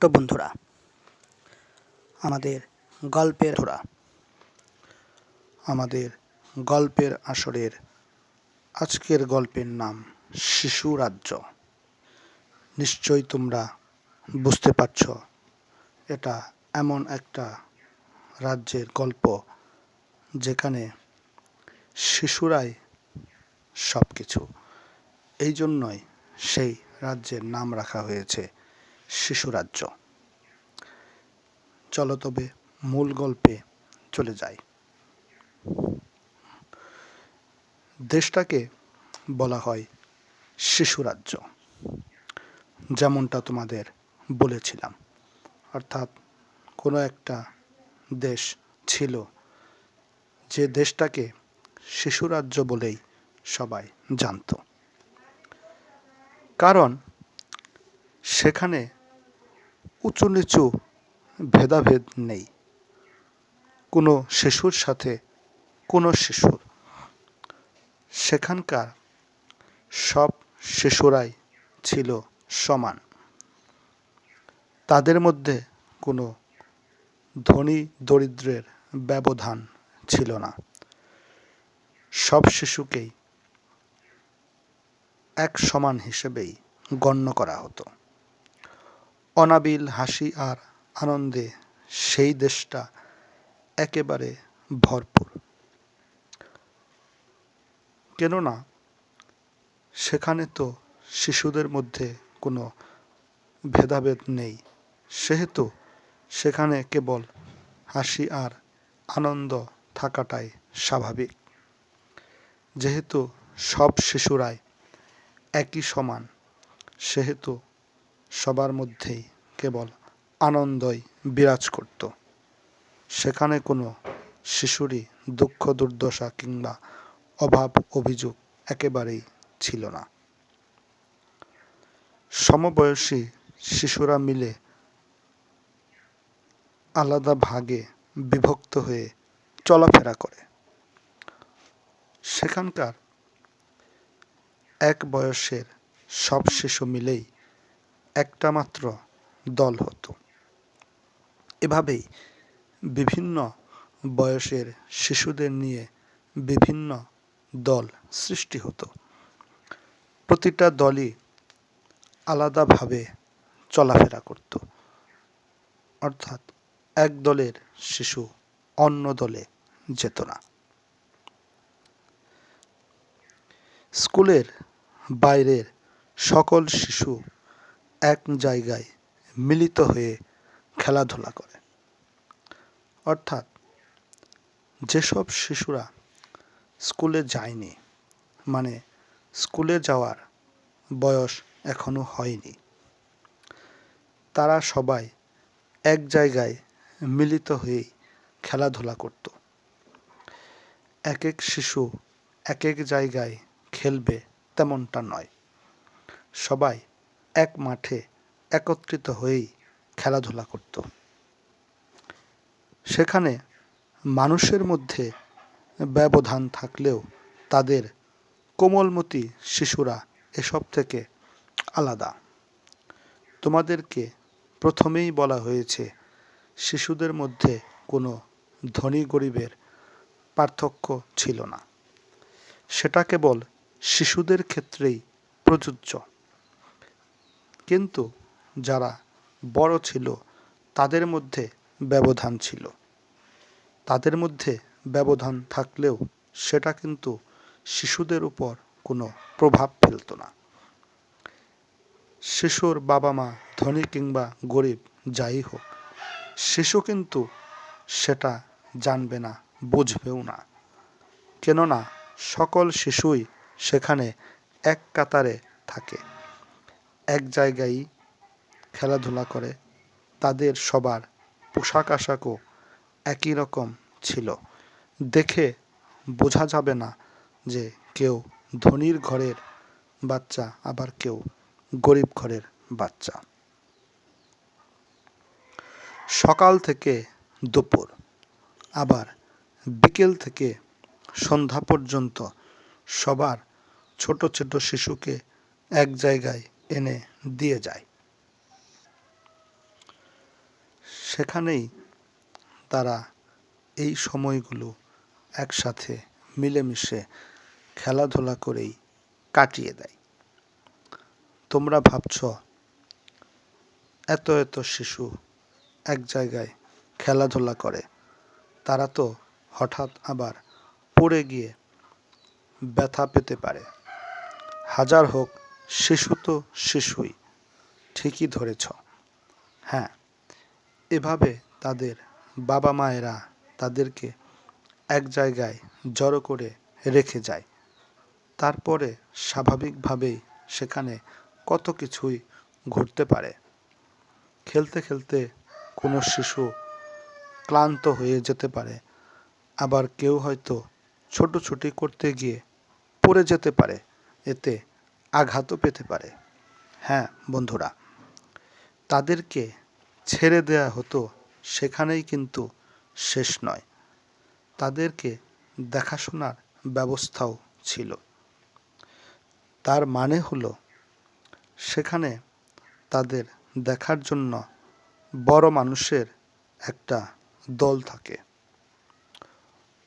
ছোট্ট বন্ধুরা, আমাদের গল্পের আসরের আজকের গল্পের নাম শিশু রাজ্য। নিশ্চয়ই তোমরা বুঝতে পারছ, এটা এমন একটা রাজ্যের গল্প যেখানে শিশুরাই সব কিছু। এই জন্যই সেই রাজ্যের নাম রাখা হয়েছে শিশু রাজ্য। চলো তবে মূল গল্পে চলে যাই। দেশটাকে বলা হয় শিশু রাজ্য, যেমনটা তোমাদের বলেছিলাম। অর্থাৎ কোনো একটা দেশ ছিল, যে দেশটাকে শিশু রাজ্য বলেই সবাই জানত। কারণ সেখানে উঁচু নিচু ভেদাভেদ নেই কোনো শিশুর সাথে কোনো শিশুর। সেখানকার সব শিশুরাই ছিল সমান। তাদের মধ্যে কোনো ধনী দরিদ্রের ব্যবধান ছিল না। সব শিশুকেই এক সমান হিসেবেই গণ্য করা হতো। অনাবিল হাসি আর আনন্দে সেই দেশটা একেবারে ভরপুর। কেননা সেখানে তো শিশুদের মধ্যে কোনো ভেদাভেদ নেই, সেহেতু সেখানে কেবল হাসি আর আনন্দ থাকাটাই স্বাভাবিক। যেহেতু সব শিশুরাই একই সমান, সেহেতু সবার মধ্যেই কেবল আনন্দই বিরাজ করত। সেখানে কোনো শিশুরই দুঃখ দুর্দশা কিংবা অভাব অভিযোগ একেবারেই ছিল না। সমবয়সী শিশুরা মিলে আলাদা ভাগে বিভক্ত হয়ে চলাফেরা করে। সেখানকার এক বয়সের সব শিশু মিলেই একটা মাত্র দল হতো। এভাবেই বিভিন্ন বয়সের শিশুদের নিয়ে বিভিন্ন দল সৃষ্টি হতো। প্রতিটা দলই আলাদাভাবে চলাফেরা করত। অর্থাৎ এক দলের শিশু অন্য দলে যেত না। স্কুলের বাইরের সকল শিশু এক জায়গায় মিলিত হয়ে খেলাধুলা করে। অর্থাৎ যেসব শিশুরা স্কুলে যায়নি, মানে স্কুলে যাওয়ার বয়স এখনো হয়নি, তারা সবাই এক জায়গায় মিলিত হয়েই খেলাধুলা করত। এক এক শিশু এক এক জায়গায় খেলবে তেমনটা নয়, সবাই এক মাঠে একত্রিত হয়েই খেলাধুলা করত। সেখানে মানুষের মধ্যে ব্যবধান থাকলেও তাদের কোমলমতি শিশুরা এসব থেকে আলাদা। তোমাদেরকে প্রথমেই বলা হয়েছে, শিশুদের মধ্যে কোনো ধনী গরিবের পার্থক্য ছিল না। সেটা কেবল শিশুদের ক্ষেত্রেই প্রযোজ্য। কিন্তু যারা বড় ছিল তাদের মধ্যে ব্যবধান ছিল। তাদের মধ্যে ব্যবধান থাকলেও সেটা কিন্তু শিশুদের উপর কোনো প্রভাব ফেলত না। শিশুর বাবা মা ধনী কিংবা গরিব যাই হোক, শিশু কিন্তু সেটা জানবে না, বুঝবেও না। কেননা সকল শিশুই সেখানে এক কাতারে থাকে, এক জায়গায় খেলাধুলা করে। তাদের সবার পোশাক আশাকও একই রকম ছিল। দেখে বোঝা যাবে না যে কেউ ধনীর ঘরের বাচ্চা, আবার কেউ গরিব ঘরের বাচ্চা। সকাল থেকে দুপুর, আবার বিকেল থেকে সন্ধ্যা পর্যন্ত সবার ছোট ছোট শিশুকে এক জায়গায় এনে দিয়ে যায়। সেখানেই তারা এই সময়গুলো একসাথে মিলেমিশে খেলাধুলা করেই কাটিয়ে দেয়। তোমরা ভাবছ এত এত শিশু এক জায়গায় খেলাধুলা করে, তারা তো হঠাৎ আবার পড়ে গিয়ে ব্যথা পেতে পারে। হাজার হোক, শিশু তো শিশুই, ঠিকই ধরেছ। হ্যাঁ, এভাবে তাদের বাবা মায়েরা তাদেরকে এক জায়গায় জড়ো করে রেখে যায়। তারপরে স্বাভাবিকভাবেই সেখানে কত কিছুই ঘটতে পারে। খেলতে খেলতে কোনো শিশু ক্লান্ত হয়ে যেতে পারে, আবার কেউ হয়তো ছোটাছুটি করতে গিয়ে পড়ে যেতে পারে, এতে আঘাতও পেতে পারে। হ্যাঁ বন্ধুরা, তাদেরকে ছেড়ে দেয়া হতো সেখানেই কিন্তু শেষ নয়, তাদেরকে দেখাশোনার ব্যবস্থাও ছিল। তার মানে হলো সেখানে তাদের দেখার জন্য বড় মানুষের একটা দল থাকে।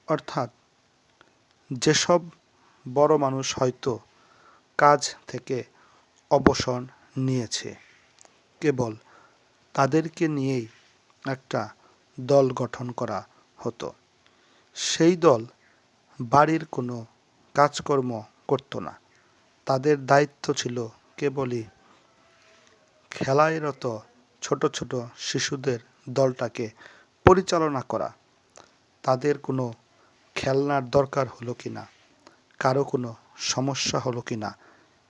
অর্থাৎ যেসব বড় মানুষ হয়তো কাজ থেকে অবসর নিয়েছে, কেবল তাদেরকে নিয়েই একটা দল গঠন করা হতো। সেই দল বাড়ির কোনো কাজকর্ম করত না, তাদের দায়িত্ব ছিল কেবলই খেলায়রত ছোট ছোট শিশুদের দলটাকে পরিচালনা করা। তাদের কোনো খেলনার দরকার হলো কিনা, কারো কোনো সমস্যা হলো কিনা,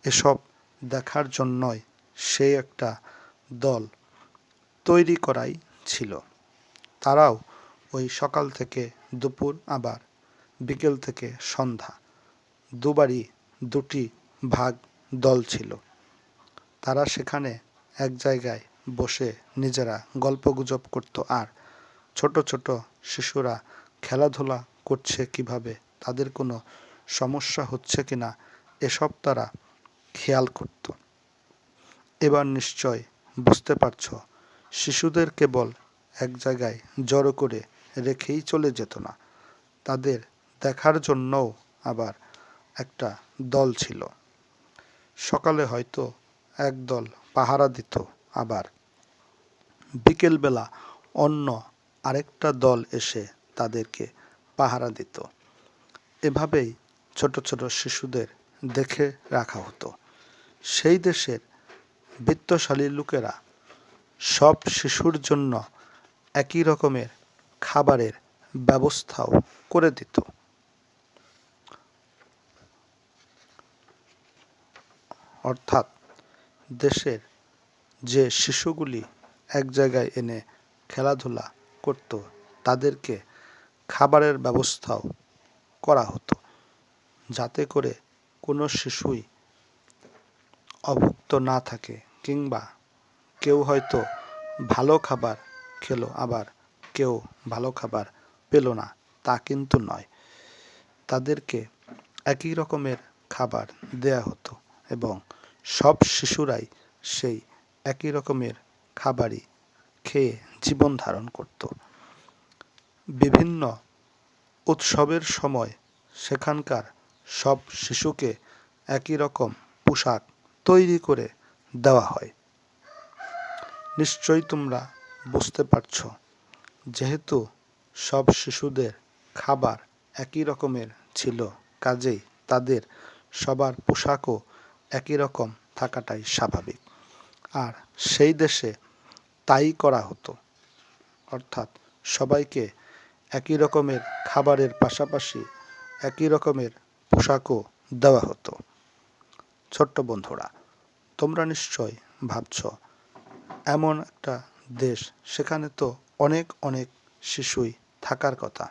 এসব দেখার জন্যই সেই একটা দল তৈরি করাই ছিল। তারাও ওই সকাল থেকে দুপুর আবার বিকেল থেকে সন্ধ্যা দুবারই দুটি ভাগ দল ছিল। তারা সেখানে এক জায়গায় বসে নিজেরা গল্পগুজব করত, আর ছোট ছোট শিশুরা খেলাধুলা করছে কিভাবে, তাদের কোনো সমস্যা হচ্ছে কিনা, এসব তারা খেয়াল করত। এবার নিশ্চয় বুঝতে পারছ, শিশুদের কেবল এক জায়গায় জড়ো করে রেখেই চলে যেত না, তাদের দেখার জন্যও আবার একটা দল ছিল। সকালে হয়তো এক দল পাহারা দিত, আবার বিকেলবেলা অন্য আরেকটা দল এসে তাদেরকে পাহারা দিত। এভাবেই ছোট ছোট শিশুদের দেখে রাখা হতো। সেই দেশের বিত্তশালী লোকেরা সব শিশুর জন্য একই রকমের খাবারের ব্যবস্থাও করে দিত। অর্থাৎ দেশের যে শিশুগুলি এক জায়গায় এনে খেলাধুলা করত, তাদেরকে খাবারের ব্যবস্থাও করা হতো, যাতে করে কোনো শিশুই অভুক্ত না থাকে, কিংবা কেউ হয়তো ভালো খাবার খেলো আবার কেউ ভালো খাবার পেল না, তা কিন্তু নয়। তাদেরকে একই রকমের খাবার দেয়া হতো এবং সব শিশুরাই সেই একই রকমের খাবারই খেয়ে জীবন ধারণ করত। বিভিন্ন উৎসবের সময় সেখানকার সব শিশুকে একই রকম পোশাক তৈরি করে দেওয়া হয়। নিশ্চয়ই তোমরা বুঝতে পারছ, যেহেতু সব শিশুদের খাবার একই রকমের ছিল, কাজেই তাদের সবার পোশাকও একই রকম থাকাটাই স্বাভাবিক। আর সেই দেশে তাই করা হতো, অর্থাৎ সবাইকে একই রকমের খাবারের পাশাপাশি একই রকমের পোশাকও দেওয়া হতো। ছোট্ট বন্ধুরা, তোমরা নিশ্চয় ভাবছ, এমন একটা দেশ, সেখানে তো অনেক অনেক শিশুই থাকার কথা,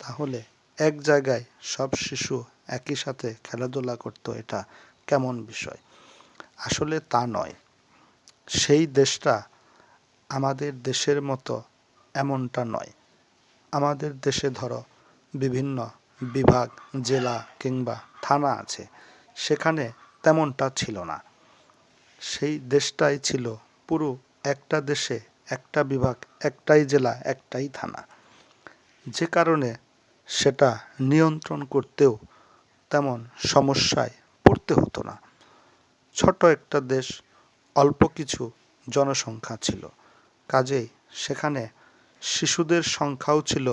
তাহলে এক জায়গায় সব শিশু একই সাথে খেলাধুলা করতো, এটা কেমন বিষয়? আসলে তা নয়। সেই দেশটা আমাদের দেশের মতো এমনটা নয়। আমাদের দেশে ধরো বিভিন্ন বিভাগ, জেলা কিংবা থানা আছে, সেখানে তেমনটা ছিল না। সেই দেশটাই ছিল পুরো একটা দেশে একটা বিভাগ, একটাই জেলা, একটাই থানা, যে কারণে সেটা নিয়ন্ত্রণ করতেও তেমন সমস্যায় পড়তে হতো না। ছোট একটা দেশ, অল্প কিছু জনসংখ্যা ছিল, কাজেই সেখানে শিশুদের সংখ্যাও ছিল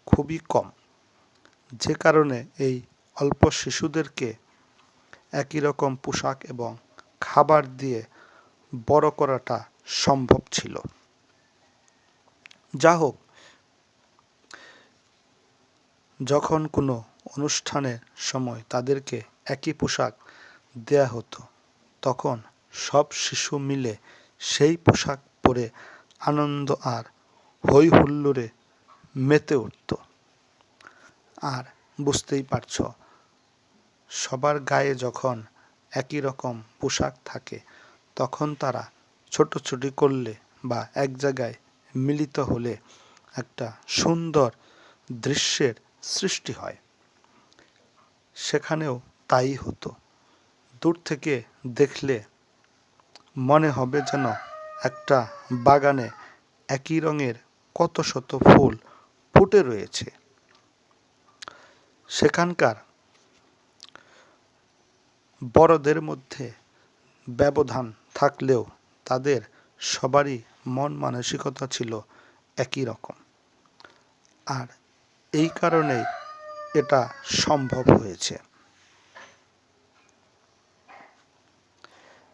খুবই কম, যে কারণে এই অল্প শিশুদেরকে একই রকম পোশাক এবং খাবার দিয়ে বড় করাটা সম্ভব ছিল। যা হোক, যখন কোনো অনুষ্ঠানের সময় তাদেরকে একই পোশাক দেয়া হতো, তখন সব শিশু মিলে সেই পোশাক পরে আনন্দ আর হই হুল্লোড়ে মেতে উঠত। আর বুঝতেই পারছ, সবার গায়ে যখন একই রকম পোশাক থাকে, তখন তারা ছোটাছুটি করলে বা এক জায়গায় মিলিত হলে একটা সুন্দর দৃশ্যের সৃষ্টি হয়। সেখানেও তাই হতো। দূর থেকে দেখলে মনে হবে যেন একটা বাগানে একই রঙের কত শত ফুল ফুটে রয়েছে। সেখানকার বড়দের মধ্যে ব্যবধান থাকলেও তাদের সবারই মন মানসিকতা ছিল একই রকম। আর এই কারণেই এটা সম্ভব হয়েছে।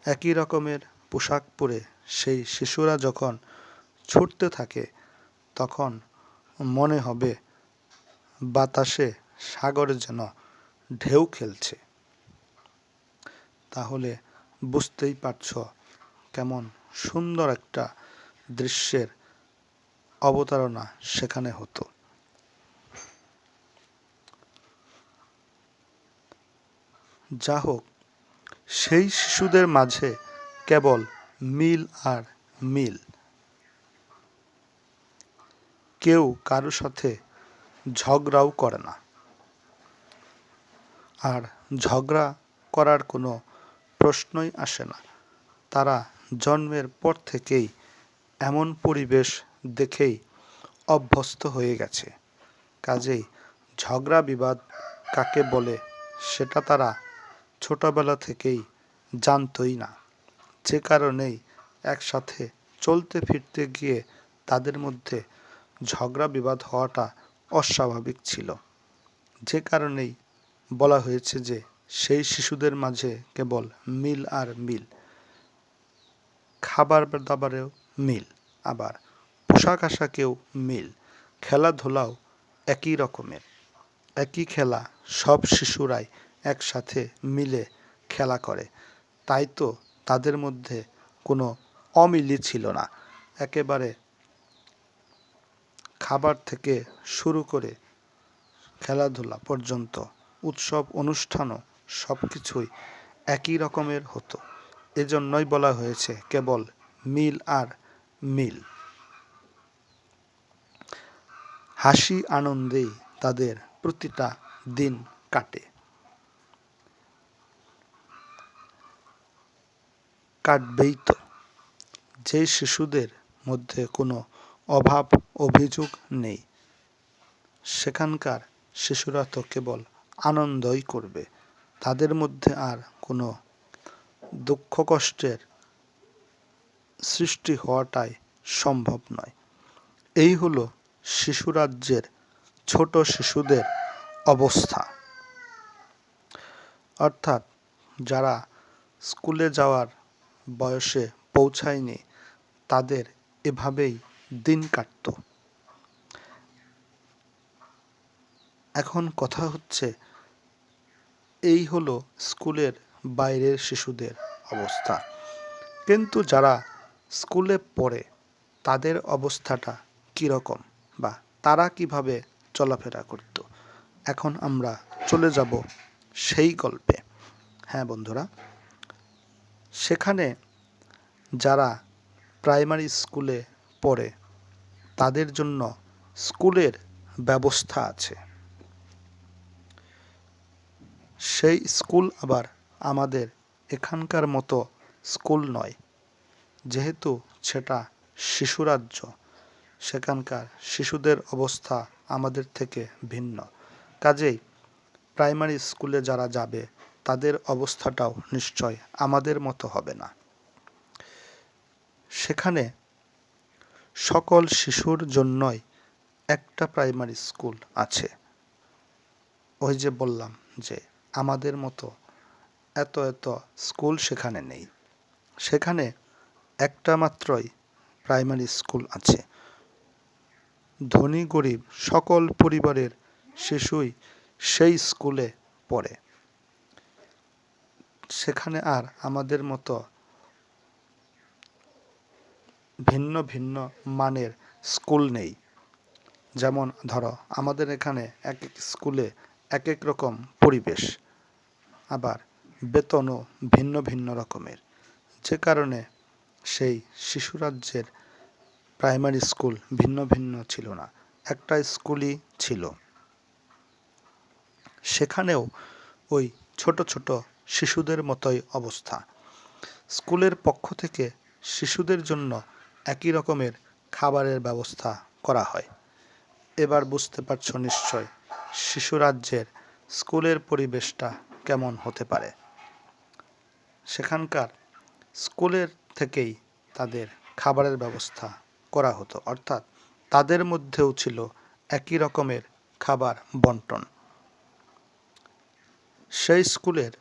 একই রকমের পোশাক পরে সেই শিশুরা যখন ছুটতে থাকে, তখন মনে হবে বাতাসে সাগরে যেন ঢেউ খেলছে। তাহলে বুঝতেই পারছ কেমন সুন্দর একটা দৃশ্যের অবতারণা সেখানে হতো। যা হোক, সেই শিশুদের মাঝে কেবল মিল আর মিল। কেউ কারো সাথে ঝগড়াও করে না। আর ঝগড়া করার কোনো প্রশ্নই আসে না। তারা জন্মের পর থেকেই এমন পরিবেশ দেখেই অভ্যস্ত হয়ে গেছে। কাজেই ঝগড়া বিবাদ কাকে বলে সেটা তারা ছোটবেলা থেকেই জানতই না, যে কারণেই একসাথে চলতে ফিরতে গিয়ে তাদের মধ্যে ঝগড়া বিবাদ হওয়াটা অস্বাভাবিক ছিল। যে কারণেই বলা হয়েছে যে সেই শিশুদের মাঝে কেবল মিল আর মিল। খাবার দাবারেও মিল, আবার পোশাক আশাকেও মিল, খেলাধুলাও একই রকমের। একই খেলা সব শিশুরাই একসাথে মিলে খেলা করে। তাই তো তাদের মধ্যে কোনো অমিলই ছিল না। একেবারে খাবার থেকে শুরু করে খেলাধুলা পর্যন্ত, উৎসব অনুষ্ঠানও সব কিছুই একই রকমের হতো। এজন্যই বলা হয়েছে কেবল মিল আর মিল। হাসি আনন্দেই তাদের প্রতিটা দিন কাটে। কাটবেই তো। যে শিশুদের মধ্যে কোনো অভাব অভিযোগ নেই, সেখানকার শিশুরা তো কেবল আনন্দই করবে। তাদের মধ্যে আর কোনো দুঃখ কষ্টের সৃষ্টি হওয়াটাই সম্ভব নয়। এই হলো শিশুরাজ্যের ছোট শিশুদের অবস্থা। অর্থাৎ যারা স্কুলে যাওয়ার বয়সে পৌঁছায়নি, তাদের এভাবেই দিন কাটত। এখন কথা হচ্ছে, এই হলো স্কুলের বাইরের শিশুদের অবস্থা। কিন্তু যারা স্কুলে পড়ে, তাদের অবস্থাটা কীরকম বা তারা কিভাবে চলাফেরা করত, এখন আমরা চলে যাব সেই গল্পে। হ্যাঁ বন্ধুরা, সেখানে যারা প্রাইমারি স্কুলে পড়ে, তাদের জন্য স্কুলের ব্যবস্থা আছে। সেই স্কুল আবার আমাদের এখানকার মতো স্কুল নয়, যেহেতু সেটা শিশুরাজ্য, সেখানকার শিশুদের অবস্থা আমাদের থেকে ভিন্ন। কাজেই প্রাইমারি স্কুলে যারা যাবে তাদের অবস্থাটাও নিশ্চয় আমাদের মতো হবে না। সেখানে সকল শিশুর জন্যই একটা প্রাইমারি স্কুল আছে। ওই যে বললাম যে আমাদের মতো এত এত স্কুল সেখানে নেই। সেখানে একটা মাত্রই প্রাইমারি স্কুল আছে। ধনী গরিব সকল পরিবারের শিশুই সেই স্কুলে পড়ে। সেখানে আর আমাদের মতো ভিন্ন ভিন্ন মানের স্কুল নেই। যেমন ধরো আমাদের এখানে এক এক স্কুলে এক এক রকম পরিবেশ, আবার বেতনও ভিন্ন ভিন্ন রকমের, যে কারণে সেই শিশুরাজ্যের প্রাইমারি স্কুল ভিন্ন ভিন্ন ছিল না, একটা স্কুলই ছিল। সেখানেও ওই ছোট ছোট শিশুদের মতোই অবস্থা। স্কুলের পক্ষ থেকে শিশুদের জন্য একই রকমের খাবারের ব্যবস্থা করা হয়। এবার বুঝতে পারছো নিশ্চয় শিশুরাজ্যের স্কুলের পরিবেশটা কেমন হতে পারে। সেখানকার স্কুলের থেকেই তাদের খাবারের ব্যবস্থা করা হতো, অর্থাৎ তাদের মধ্যেও ছিল একই রকমের খাবার বন্টন। সেই স্কুলের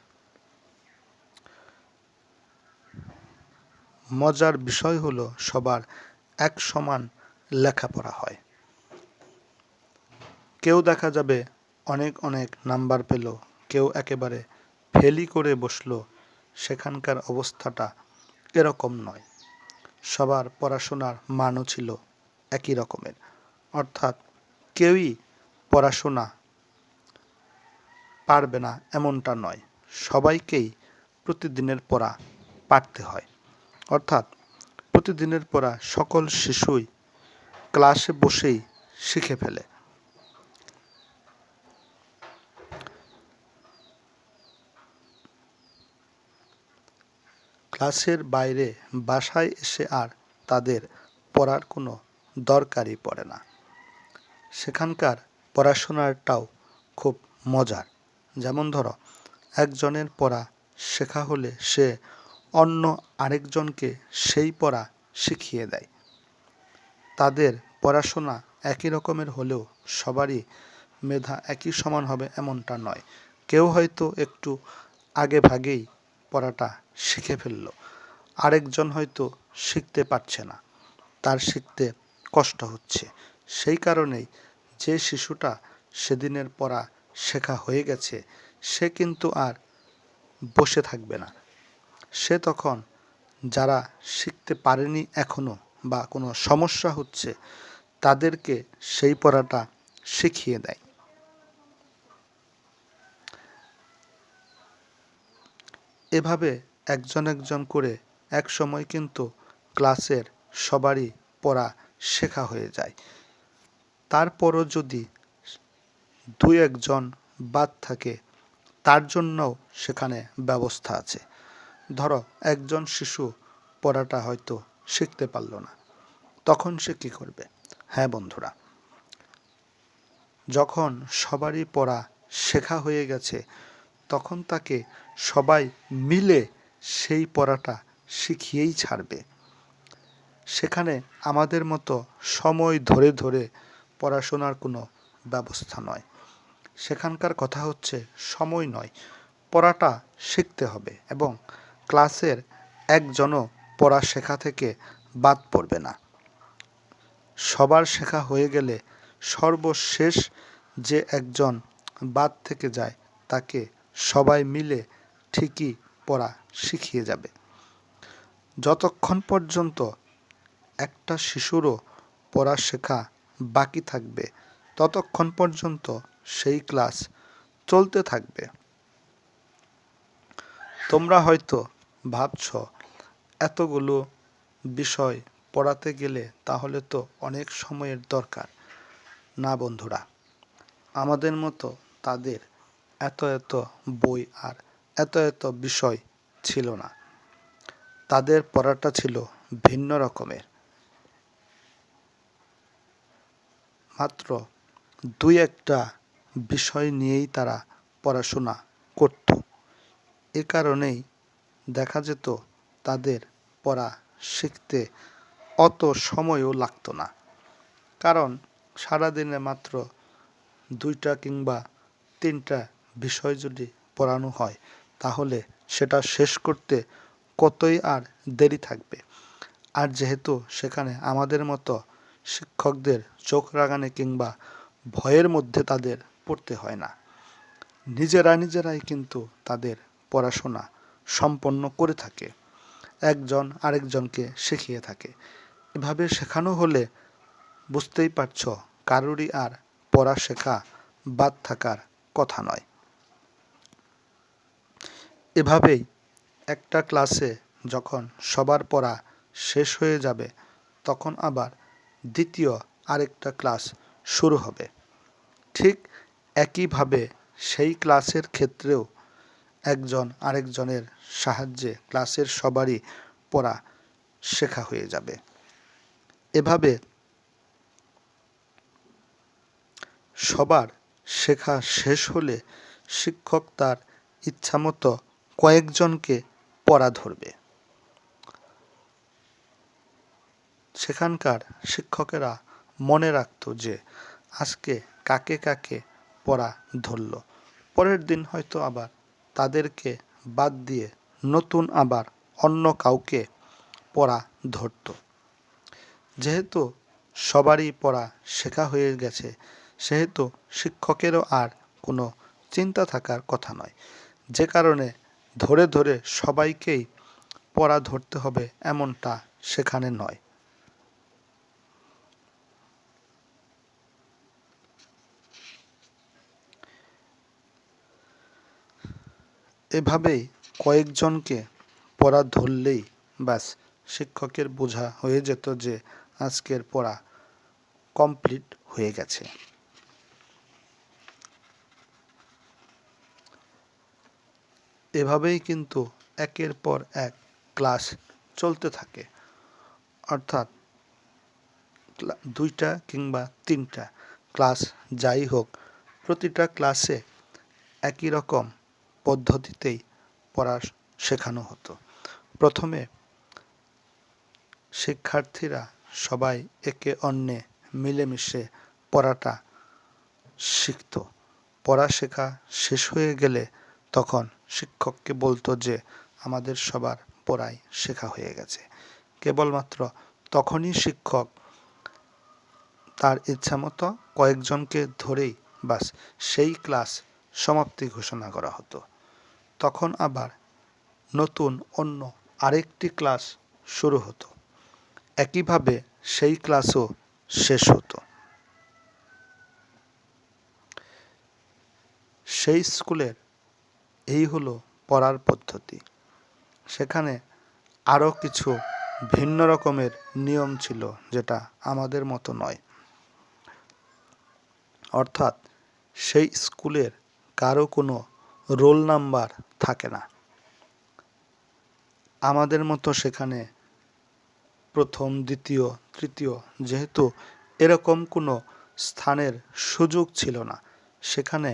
মজার বিষয় হলো সবার এক সমান লেখাপড়া হয়। কেউ দেখা যাবে অনেক অনেক নাম্বার পেল, কেউ একেবারে ফেলই করে বসলো। সেখানকার অবস্থাটা এরকম নয়। সবার পড়াশোনার মানও ছিল একই রকমের, অর্থাৎ কেউই পড়াশোনা পারবে না এমনটা নয়, সবাইকেই প্রতিদিনের পড়া পারতে হয়। অর্থাৎ প্রতিদিনের পড়া সকল শিশুই ক্লাসে বসেই শিখে ফেলে। ক্লাসের বাইরে বাসায় এসে আর তাদের পড়ার কোনো দরকারই পড়ে না। সেখানকার পড়াশোনাটাও খুব মজার। যেমন ধরো একজনের পড়া শেখা হলে সে অন্য আরেকজনকে সেই পড়া শিখিয়ে দেয়। তাদের পড়াশোনা একই রকমের হলেও সবারই মেধা একই সমান হবে এমনটা নয়। কেউ হয়তো একটু আগে ভাগেই পড়াটা শিখে ফেলল, আরেকজন হয়তো শিখতে পারছে না, তার শিখতে কষ্ট হচ্ছে। সেই কারণেই যে শিশুটা সেদিনের পড়া শেখা হয়ে গেছে সে কিন্তু আর বসে থাকবে না। সে তখন যারা শিখতে পারেনি এখনো বা কোনো সমস্যা হচ্ছে তাদেরকে সেই পড়াটা শিখিয়ে দেয়। এভাবে একজন একজন করে এক সময় কিন্তু ক্লাসের সবারই পড়া শেখা হয়ে যায়। তারপরও যদি দুই একজন বাদ থাকে তার জন্যও সেখানে ব্যবস্থা আছে। ধরো একজন শিশু পড়াটা হয়তো শিখতে পারল না, তখন সে কী করবে? হ্যাঁ বন্ধুরা, যখন সবারই পড়া শেখা হয়ে গেছে তখন তাকে সবাই মিলে সেই পড়াটা শিখিয়েই ছাড়বে। সেখানে আমাদের মতো সময় ধরে ধরে পড়াশোনার কোনো ব্যবস্থা নয়। সেখানকার কথা হচ্ছে সময় নয়, পড়াটা শিখতে হবে এবং ক্লাসের একজনও পড়া শেখা থেকে বাদ পড়বে না। সবার শেখা হয়ে গেলে সর্বশেষ যে একজন বাদ থেকে যায় তাকে সবাই মিলে ঠিকই পড়া শিখিয়ে যাবে। যতক্ষণ পর্যন্ত একটা শিশুরও পড়া শেখা বাকি থাকবে ততক্ষণ পর্যন্ত সেই ক্লাস চলতে থাকবে। তোমরা হয়তো ভাবছ এতগুলো বিষয় পড়াতে গেলে তাহলে তো অনেক সময়ের দরকার। না বন্ধুরা, আমাদের মতো তাদের এত এত বই আর এত এত বিষয় ছিল না। তাদের পড়াটা ছিল ভিন্ন রকমের। মাত্র দুই একটা বিষয় নিয়েই তারা পড়াশোনা করত। এ কারণেই দেখা যেত তাদের পড়া শিখতে অত সময়ও লাগতো না। কারণ সারাদিনে মাত্র দুইটা কিংবা তিনটা বিষয় যদি পড়ানো হয় তাহলে সেটা শেষ করতে কতই আর দেরি থাকবে। আর যেহেতু সেখানে আমাদের মতো শিক্ষকদের চোখ রাঙানি কিংবা ভয়ের মধ্যে তাদের পড়তে হয় না, নিজেরাই কিন্তু তাদের পড়াশোনা সম্পন্ন করে থাকে, একজন আরেকজনকে শিখিয়ে থাকে। এভাবে শেখানো হলে বুঝতেই পারছ কারোরই আর পড়া শেখা বাদ থাকার কথা নয়। এভাবেই একটা ক্লাসে যখন সবার পড়া শেষ হয়ে যাবে তখন আবার দ্বিতীয় আরেকটা ক্লাস শুরু হবে। ঠিক একইভাবে সেই ক্লাসের ক্ষেত্রেও একজন আরেকজনের সাহায্যে ক্লাসের সবারই পড়া শেখা হয়ে যাবে। এভাবে সবার শেখা শেষ হলে শিক্ষক তার ইচ্ছামতো কয়েকজনকে পড়া ধরবে। সেখানকার শিক্ষকেরা মনে রাখত যে আজকে কাকে কাকে পড়া ধরল, পরের দিন হয়তো আবার তাদেরকে বাদ দিয়ে নতুন আবার অন্য কাউকে পড়া ধরত। যেহেতু সবারই পড়া শেখা হয়ে গেছে সেহেতু শিক্ষকেরও আর কোনো চিন্তা থাকার কথা নয়, যে কারণে ধরে ধরে সবাইকেই পড়া ধরতে হবে এমনটা সেখানে নয়। এভাবেই কয়েকজনকে পড়া ধরলেই ব্যাস শিক্ষকের বোঝা হয়ে যেত যে আজকের পড়া কমপ্লিট হয়ে গেছে। এভাবেই কিন্তু একের পর এক ক্লাস চলতে থাকে, অর্থাৎ দুইটা কিংবা তিনটা ক্লাস যাই হোক প্রতিটা ক্লাসে একই রকম পদ্ধতিতেই পড়া শেখানো হতো। প্রথমে শিক্ষার্থীরা সবাই একে অন্যে মিলেমিশে পড়াটা শিখত। পড়া শেখা শেষ হয়ে গেলে তখন শিক্ষককে বলতো যে আমাদের সবার পড়াই শেখা হয়ে গেছে। কেবলমাত্র তখনই শিক্ষক তার ইচ্ছামতো কয়েকজনকে ধরেই বাস সেই ক্লাস সমাপ্তি ঘোষণা করা হতো। তখন আবার নতুন অন্য আরেকটি ক্লাস শুরু হতো, একইভাবে সেই ক্লাসও শেষ হতো। সেই স্কুলের এই হলো পড়ার পদ্ধতি। সেখানে আরও কিছু ভিন্ন রকমের নিয়ম ছিল যেটা আমাদের মতো নয়। অর্থাৎ সেই স্কুলের কারো কোনো রোল নাম্বার থাকে না। আমাদের মতো সেখানে প্রথম, দ্বিতীয়, তৃতীয় যেহেতু এরকম কোনো স্থানের সুযোগ ছিল না, সেখানে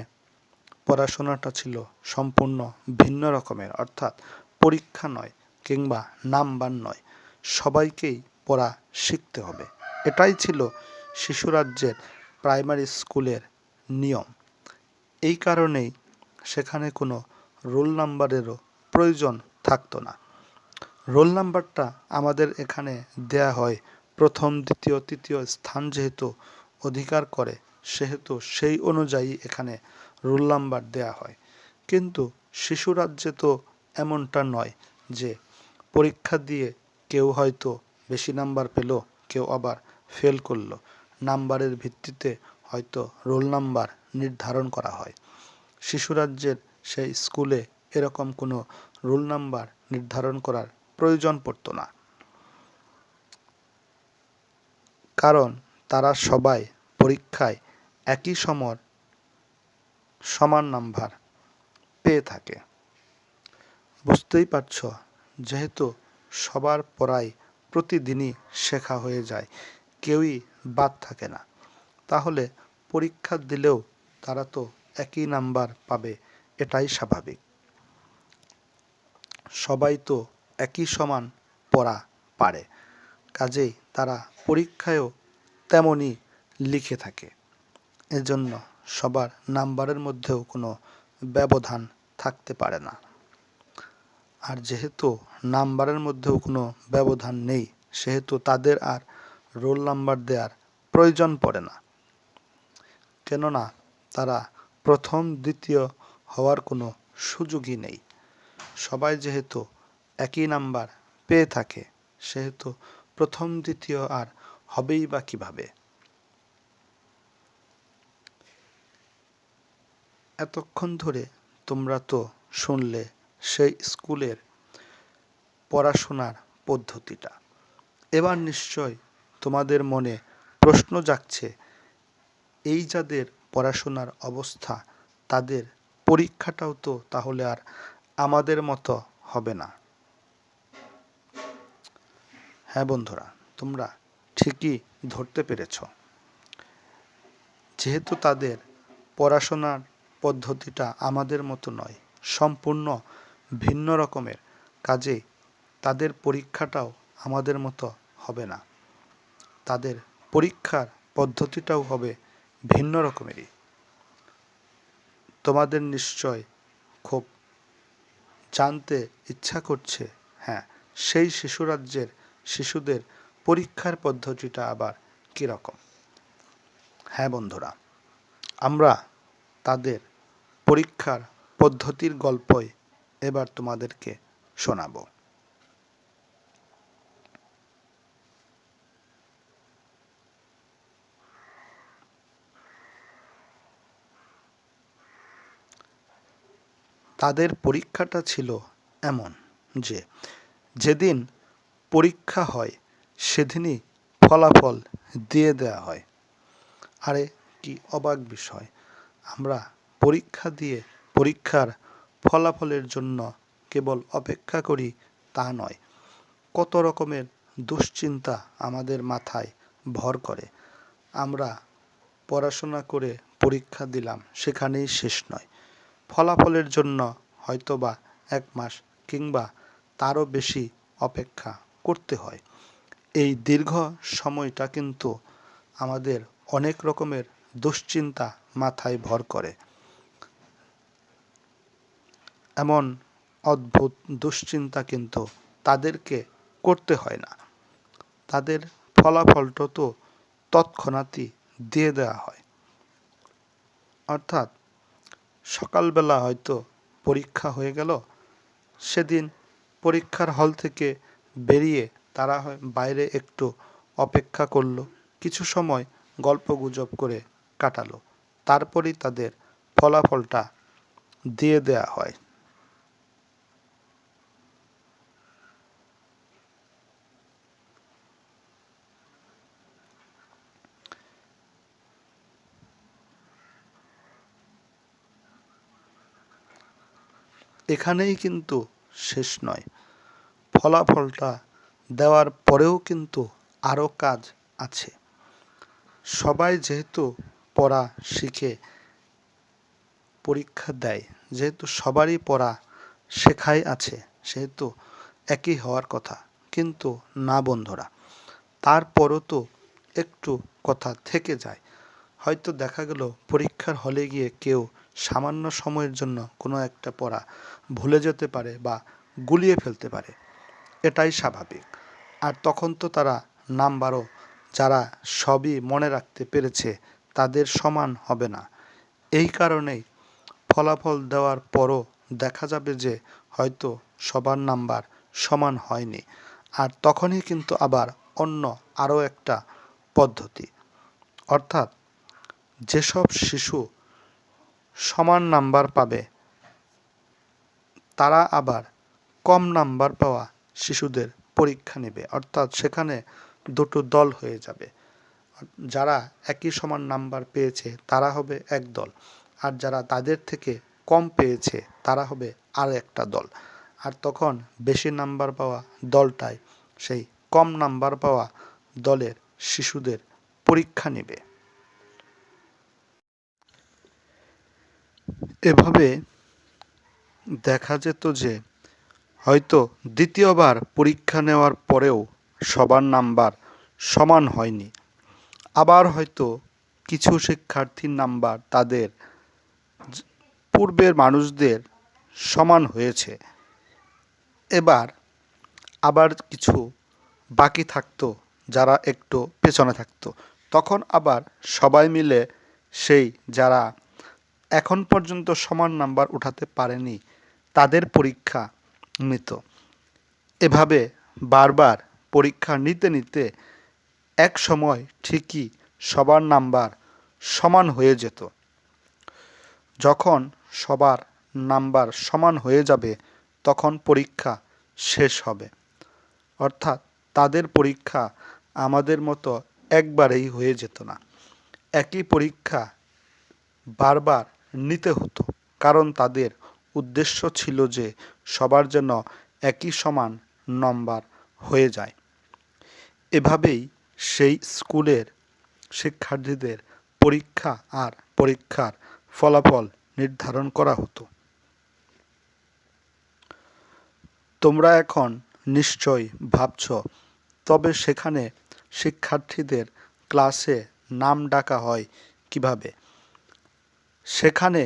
পড়াশোনাটা ছিল সম্পূর্ণ ভিন্ন রকমের। অর্থাৎ পরীক্ষা নয় কিংবা নাম্বার নয়, সবাইকেই পড়া শিখতে হবে। এটাই ছিল শিশুরাজ্যের প্রাইমারি স্কুলের নিয়ম। এই কারণেই সেখানে কোনো রোল নাম্বারেরও প্রয়োজন থাকতো না। রোল নাম্বারটা আমাদের এখানে দেয়া হয় প্রথম, দ্বিতীয়, তৃতীয় স্থান যেহেতু অধিকার করে সেহেতু সেই অনুযায়ী এখানে রোল নাম্বার দেয়া হয়। কিন্তু শিশুরাজ্যে তো এমনটা নয় যে পরীক্ষা দিয়ে কেউ হয়তো বেশি নাম্বার পেল, কেউ আবার ফেল করলো, নাম্বারের ভিত্তিতে হয়তো রোল নাম্বার নির্ধারণ করা হয়। শিশুরাজ্যের সেই স্কুলে এরকম কোনো রোল নাম্বার নির্ধারণ করার প্রয়োজন পড়তো না, কারণ তারা সবাই পরীক্ষায় একই সময় সমান নাম্বার পেয়ে থাকে। বুঝতেই পারছ, যেহেতু সবার পড়াই প্রতিদিনই শেখা হয়ে যায়, কেউই বাদ থাকে না, তাহলে পরীক্ষা দিলেও তারা তো একই নাম্বার পাবে, এটাই স্বাভাবিক। সবাই তো একই সমান পড়া পারে, কাজেই তারা পরীক্ষায়ও তেমনই লিখে থাকে। এজন্য সবার নাম্বারের মধ্যেও কোনো ব্যবধান থাকতে পারে না। আর যেহেতু নাম্বারের মধ্যেও কোনো ব্যবধান নেই, সেহেতু তাদের আর রোল নাম্বার দেওয়ার প্রয়োজন পড়ে না। কেননা তারা প্রথম দ্বিতীয় হওয়ার কোনো সুযোগই নেই। সবাই যেহেতু একই নাম্বার পেয়ে থাকে, সেহেতু প্রথম দ্বিতীয় আর হবেই বা কিভাবে। এতক্ষণ ধরে তোমরা তো শুনলে সেই স্কুলের পড়াশোনার পদ্ধতিটা। এবার নিশ্চয় তোমাদের মনে প্রশ্ন জাগছে, এই যাদের পড়াশোনার অবস্থা, তাদের পরীক্ষাটাও তো তাহলে আর আমাদের মতো হবে না। হ্যাঁ বন্ধুরা, তোমরা ঠিকই ধরতে পেরেছ। যেহেতু তাদের পড়াশোনার পদ্ধতিটা আমাদের মতো নয়, সম্পূর্ণ ভিন্ন রকমের, কাজেই তাদের পরীক্ষাটাও আমাদের মতো হবে না। তাদের পরীক্ষার পদ্ধতিটাও হবে ভিন্ন রকমেরই। তোমাদের নিশ্চয় খুব জানতে ইচ্ছা করছে, হ্যাঁ, সেই শিশুরাজ্যের শিশুদের পরীক্ষার পদ্ধতিটা আবার কীরকম। হ্যাঁ বন্ধুরা, আমরা তাদের পরীক্ষার পদ্ধতির গল্পই এবার তোমাদেরকে শোনাবো। তাদের পরীক্ষাটা ছিল এমন যে, যেদিন পরীক্ষা হয় সেদিনই ফলাফল দিয়ে দেওয়া হয়। আরে কি অবাক বিষয়! আমরা পরীক্ষা দিয়ে পরীক্ষার ফলাফলের জন্য কেবল অপেক্ষা করি তা নয়, কত রকমের দুশ্চিন্তা আমাদের মাথায় ভর করে। আমরা পড়াশোনা করে পরীক্ষা দিলাম, সেখানেই শেষ নয়, ফলাফলের জন্য হয়তোবা 1 মাস কিংবা তারও বেশি অপেক্ষা করতে হয়। এই দীর্ঘ সময়টা কিন্তু আমাদের অনেক রকমের দুশ্চিন্তা মাথায় ভর করে। এমন অদ্ভুত দুশ্চিন্তা কিন্তু তাদেরকে করতে হয় না। তাদের ফলাফলটা তো তৎক্ষণাৎই দিয়ে দেওয়া হয়। অর্থাৎ সকালবেলা হয়তো পরীক্ষা হয়ে গেল, সেদিন পরীক্ষার হল থেকে বেরিয়ে তারা বাইরে একটু অপেক্ষা করলো, কিছু সময় গল্পগুজব করে কাটালো, তারপরেই তাদের ফলাফলটা দিয়ে দেওয়া হয়। এখানেই কিন্তু শেষ নয়, ফলাফলটা দেওয়ার পরেও কিন্তু আরও কাজ আছে। সবাই যেহেতু পড়া শিখে পরীক্ষা দেয়, যেহেতু সবারই পড়া শেখাই আছে, সেহেতু একই হওয়ার কথা। কিন্তু না বন্ধুরা, তারপরও তো একটু কথা থেকে যায়। হয়তো দেখা গেল পরীক্ষার হলে গিয়ে কেউ সামান্য সময়ের জন্য কোনো একটা পড়া ভুলে যেতে পারে বা গুলিয়ে ফেলতে পারে, এটাই স্বাভাবিক। আর তখন তো তারা নাম্বারও, যারা সবই মনে রাখতে পেরেছে, তাদের সমান হবে না। এই কারণেই ফলাফল দেওয়ার পরও দেখা যাবে যে হয়তো সবার নাম্বার সমান হয়নি। আর তখনই কিন্তু আবার অন্য আরও একটা পদ্ধতি, অর্থাৎ যেসব শিশু সমান নাম্বার পাবে, তারা আবার কম নাম্বার পাওয়া শিশুদের পরীক্ষা নেবে। অর্থাৎ সেখানে দুটো দল হয়ে যাবে। যারা একই সমান নাম্বার পেয়েছে তারা হবে এক দল, আর যারা তাদের থেকে কম পেয়েছে তারা হবে আর একটা দল। আর তখন বেশি নাম্বার পাওয়া দলটাই সেই কম নাম্বার পাওয়া দলের শিশুদের পরীক্ষা নেবে। এভাবে দেখা যেত যে হয়তো দ্বিতীয়বার পরীক্ষা নেওয়ার পরেও সবার নাম্বার সমান হয়নি। আবার হয়তো কিছু শিক্ষার্থীর নাম্বার তাদের পূর্বের মানুষদের সমান হয়েছে। এবার আবার কিছু বাকি থাকতো, যারা একটু পেছনে থাকতো। তখন আবার সবাই মিলে সেই যারা এখন পর্যন্ত সমান নাম্বার উঠাতে পারেনি তাদের পরীক্ষা নিত। এভাবে বারবার পরীক্ষা নিতে নিতে এক সময় ঠিকই সবার নাম্বার সমান হয়ে যেত। যখন সবার নাম্বার সমান হয়ে যাবে তখন পরীক্ষা শেষ হবে। অর্থাৎ তাদের পরীক্ষা আমাদের মতো একবারেই হয়ে যেত না, একই পরীক্ষা বারবার নিতে হতো, কারণ তাদের উদ্দেশ্য ছিল যে সবার যেন একই সমান নম্বর হয়ে যায়। এভাবেই সেই স্কুলের শিক্ষার্থীদের পরীক্ষা আর পরীক্ষার ফলাফল নির্ধারণ করা হতো। তোমরা এখন নিশ্চয় ভাবছ, তবে সেখানে শিক্ষার্থীদের ক্লাসে নাম ডাকা হয় কিভাবে? সেখানে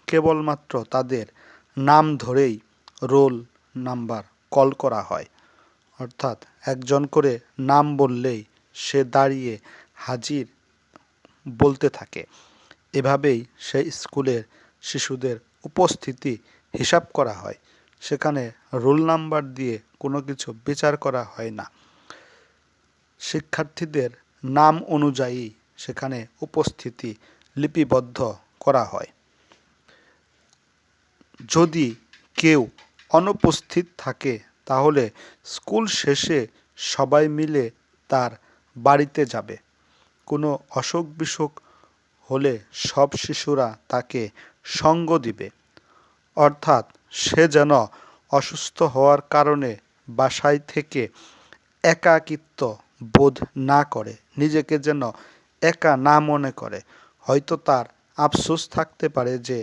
কেবলমাত্র তাদের নাম ধরেই রোল নাম্বার কল করা হয়। অর্থাৎ একজন করে নাম বললেই সে দাঁড়িয়ে হাজির বলতে থাকে। এভাবেই সেই স্কুলের শিশুদের উপস্থিতি হিসাব করা হয়। সেখানে রোল নাম্বার দিয়ে কোনো কিছু বিচার করা হয় না। শিক্ষার্থীদের নাম অনুযায়ী সেখানে উপস্থিতি লিপিবদ্ধ করা হয়। যদি কেউ অনুপস্থিত থাকে তাহলে স্কুল শেষে সবাই মিলে তার বাড়িতে যাবে। কোনো অসুখ বিসুখ হলে সব শিশুরা তাকে সঙ্গ দিবে। অর্থাৎ সে যেন অসুস্থ হওয়ার কারণে বাসায় থেকে একাকিত্ব বোধ না করে, নিজেকে যেন একা না মনে করে। হয়তো তার আফসোস থাকতে পারে যে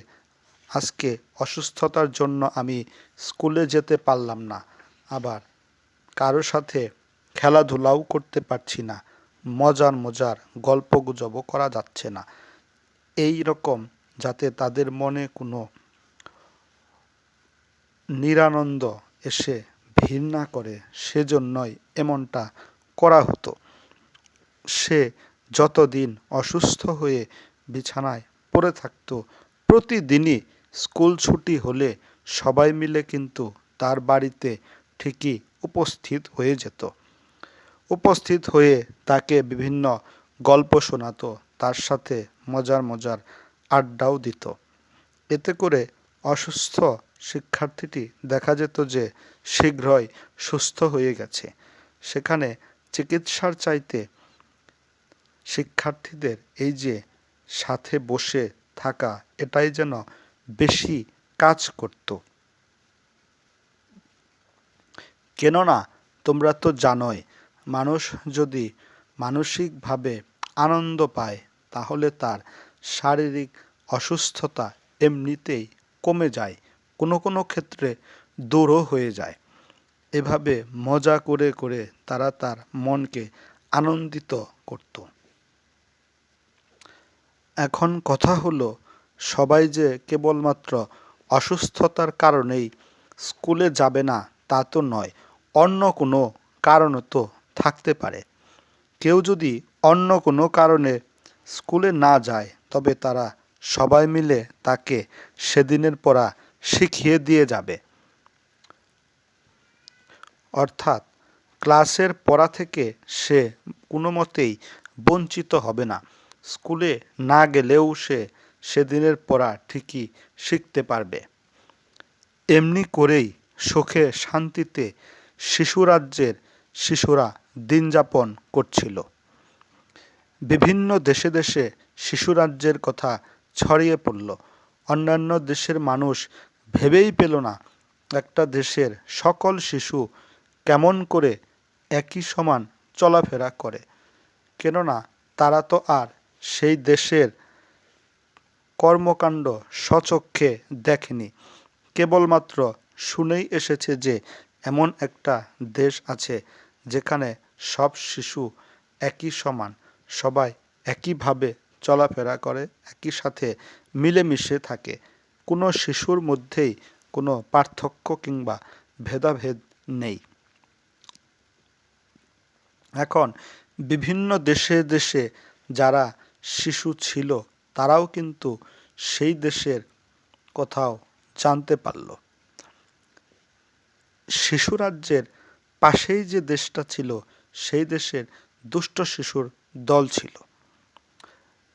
আজকে অসুস্থতার জন্য আমি স্কুলে যেতে পারলাম না, আবার কারো সাথে খেলাধুলাও করতে পারছি না, মজার মজার গল্পগুজবও করা যাচ্ছে না। এই রকম যাতে তাদের মনে কোনো নিরানন্দ এসে ভিড় না করে, সেজন্যই এমনটা করা হতো। সে যতদিন অসুস্থ হয়ে বিছানায় পড়ে থাকত, প্রতিদিনই স্কুল ছুটি হলে সবাই মিলে কিন্তু তার বাড়িতে ঠিকই উপস্থিত হয়ে যেত। উপস্থিত হয়ে তাকে বিভিন্ন গল্প শোনাতো, তার সাথে মজার মজার আড্ডাও দিত। এতে করে অসুস্থ শিক্ষার্থীটি দেখা যেত যে শীঘ্রই সুস্থ হয়ে গেছে। সেখানে চিকিৎসার চাইতে শিক্ষার্থীদের এই যে সাথে বসে থাকা, এটাই যেন বেশি কাজ করত। কেননা তোমরা তো জানোই, মানুষ যদি মানসিকভাবে আনন্দ পায় তাহলে তার শারীরিক অসুস্থতা এমনিতেই কমে যায়, কোনো কোনো ক্ষেত্রে দূরও হয়ে যায়। এভাবে মজা করে করে তারা তার মনকে আনন্দিত করত। এখন কথা হলো, সবাই যে কেবলমাত্র অসুস্থতার কারণেই স্কুলে যাবে না তা তো নয়, অন্য কোনো কারণও তো থাকতে পারে। কেউ যদি অন্য কোনো কারণে স্কুলে না যায় তবে তারা সবাই মিলে তাকে সেদিনের পড়া শিখিয়ে দিয়ে যাবে। অর্থাৎ ক্লাসের পড়া থেকে সে কোনো মতেই বঞ্চিত হবে না। স্কুলে না গেলেও সে সেদিনের পড়া ঠিকই শিখতে পারবে। এমনি করেই সুখে শান্তিতে শিশুরাজ্যের শিশুরা দিন যাপন করছিল। বিভিন্ন দেশে দেশে শিশুরাজ্যের কথা ছড়িয়ে পড়ল। অন্যান্য দেশের মানুষ ভেবেই পেল না একটা দেশের সকল শিশু কেমন করে একই সমান চলাফেরা করে। কেননা তারা তো আর সেই দেশের কর্মকাণ্ড স্বচক্ষে দেখেনি, কেবলমাত্র শুনেই এসেছে যে এমন একটা দেশ আছে যেখানে সব শিশু একই সমান, সবাই একইভাবে চলাফেরা করে, একই সাথে মিলেমিশে থাকে, কোনো শিশুর মধ্যেই কোনো পার্থক্য কিংবা ভেদাভেদ নেই। এখন বিভিন্ন দেশে দেশে যারা শিশু ছিল তারাও কিন্তু সেই দেশের কোথাও জানতে পারল। শিশু রাজ্যের পাশেই যে দেশটা ছিল সেই দেশের দুষ্ট শিশুর দল ছিল।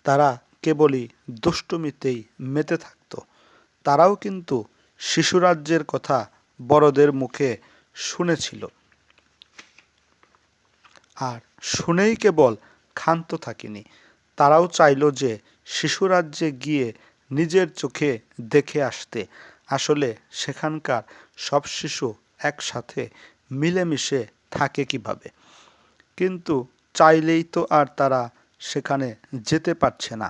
তারা কেবলই দুষ্টুমিতেই মেতে থাকত। তারাও কিন্তু শিশু রাজ্যের কথা বড়দের মুখে শুনেছিল, আর শুনেই কেবল ক্ষান্ত থাকেনি, তারাও চাইল যে শিশু রাজ্যে গিয়ে নিজের চোখে দেখে আসতে আসলে সেখানকার সব শিশু একসাথে মিলেমিশে থাকে কিভাবে। কিন্তু চাইলেই তো আর তারা সেখানে যেতে পারছে না।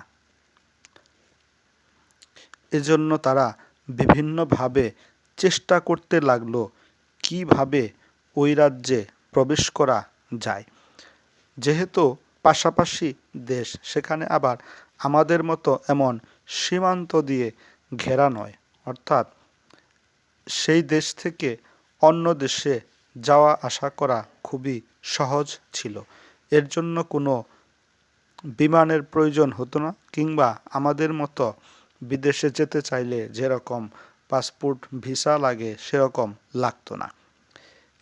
এজন্য তারা বিভিন্নভাবে চেষ্টা করতে লাগলো কিভাবে ওই রাজ্যে প্রবেশ করা যায়। যেহেতু পাশাপাশি দেশ, সেখানে আবার আমাদের মতো এমন সীমান্ত দিয়ে ঘেরা নয়, অর্থাৎ সেই দেশ থেকে অন্য দেশে যাওয়া আসা করা খুবই সহজ ছিল। এর জন্য কোনো বিমানের প্রয়োজন হতো না, কিংবা আমাদের মতো বিদেশে যেতে চাইলে যেরকম পাসপোর্ট ভিসা লাগে সেরকম লাগতো না।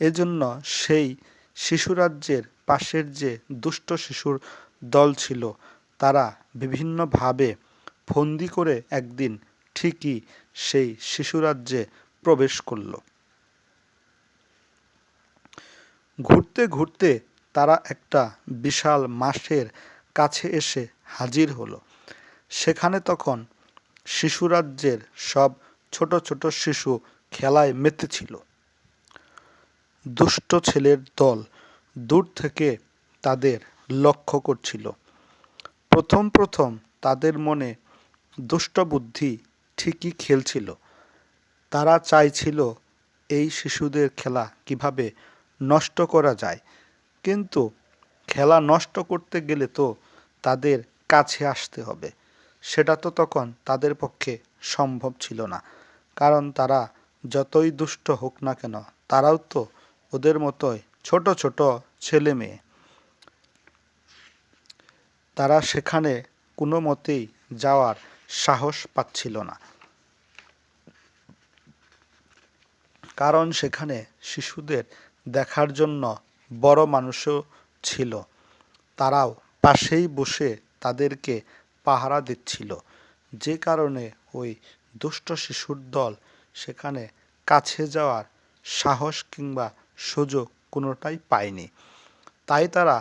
এজন্য সেই শিশু রাজ্যের পাশের যে দুষ্ট শিশুর দল ছিল তারা বিভিন্নভাবে ফন্দি করে একদিন ঠিকই সেই শিশু রাজ্যে প্রবেশ করল। ঘুরতে ঘুরতে তারা একটা বিশাল মাঠের কাছে এসে হাজির হলো। সেখানে তখন শিশু রাজ্যের সব ছোট ছোট শিশু খেলায় মেতেছিল। দুষ্ট ছেলের দল দূর থেকে তাদের লক্ষ্য করছিল। প্রথম প্রথম তাদের মনে দুষ্ট বুদ্ধি ঠিকই খেলছিল। তারা চাইছিল এই শিশুদের খেলা কিভাবে নষ্ট করা যায়, কিন্তু খেলা নষ্ট করতে গেলে তো তাদের কাছে আসতে হবে। সেটা তো তখন তাদের পক্ষে সম্ভব ছিল না, কারণ তারা যতই দুষ্ট হোক না কেন তারাও তো ওদের মতোই ছোট ছোট ছেলে মেয়ে। তারা সেখানে কোনো মতেই যাওয়ার সাহস পাচ্ছিল না, কারণ সেখানে শিশুদের দেখার জন্য বড় মানুষও ছিল। তারাও পাশেই বসে তাদেরকে পাহারা দিচ্ছিল, যে কারণে ওই দুষ্ট শিশুর দল সেখানে কাছে যাওয়ার সাহস কিংবা সুযোগ কোনোটাই পায়নি। তাই তারা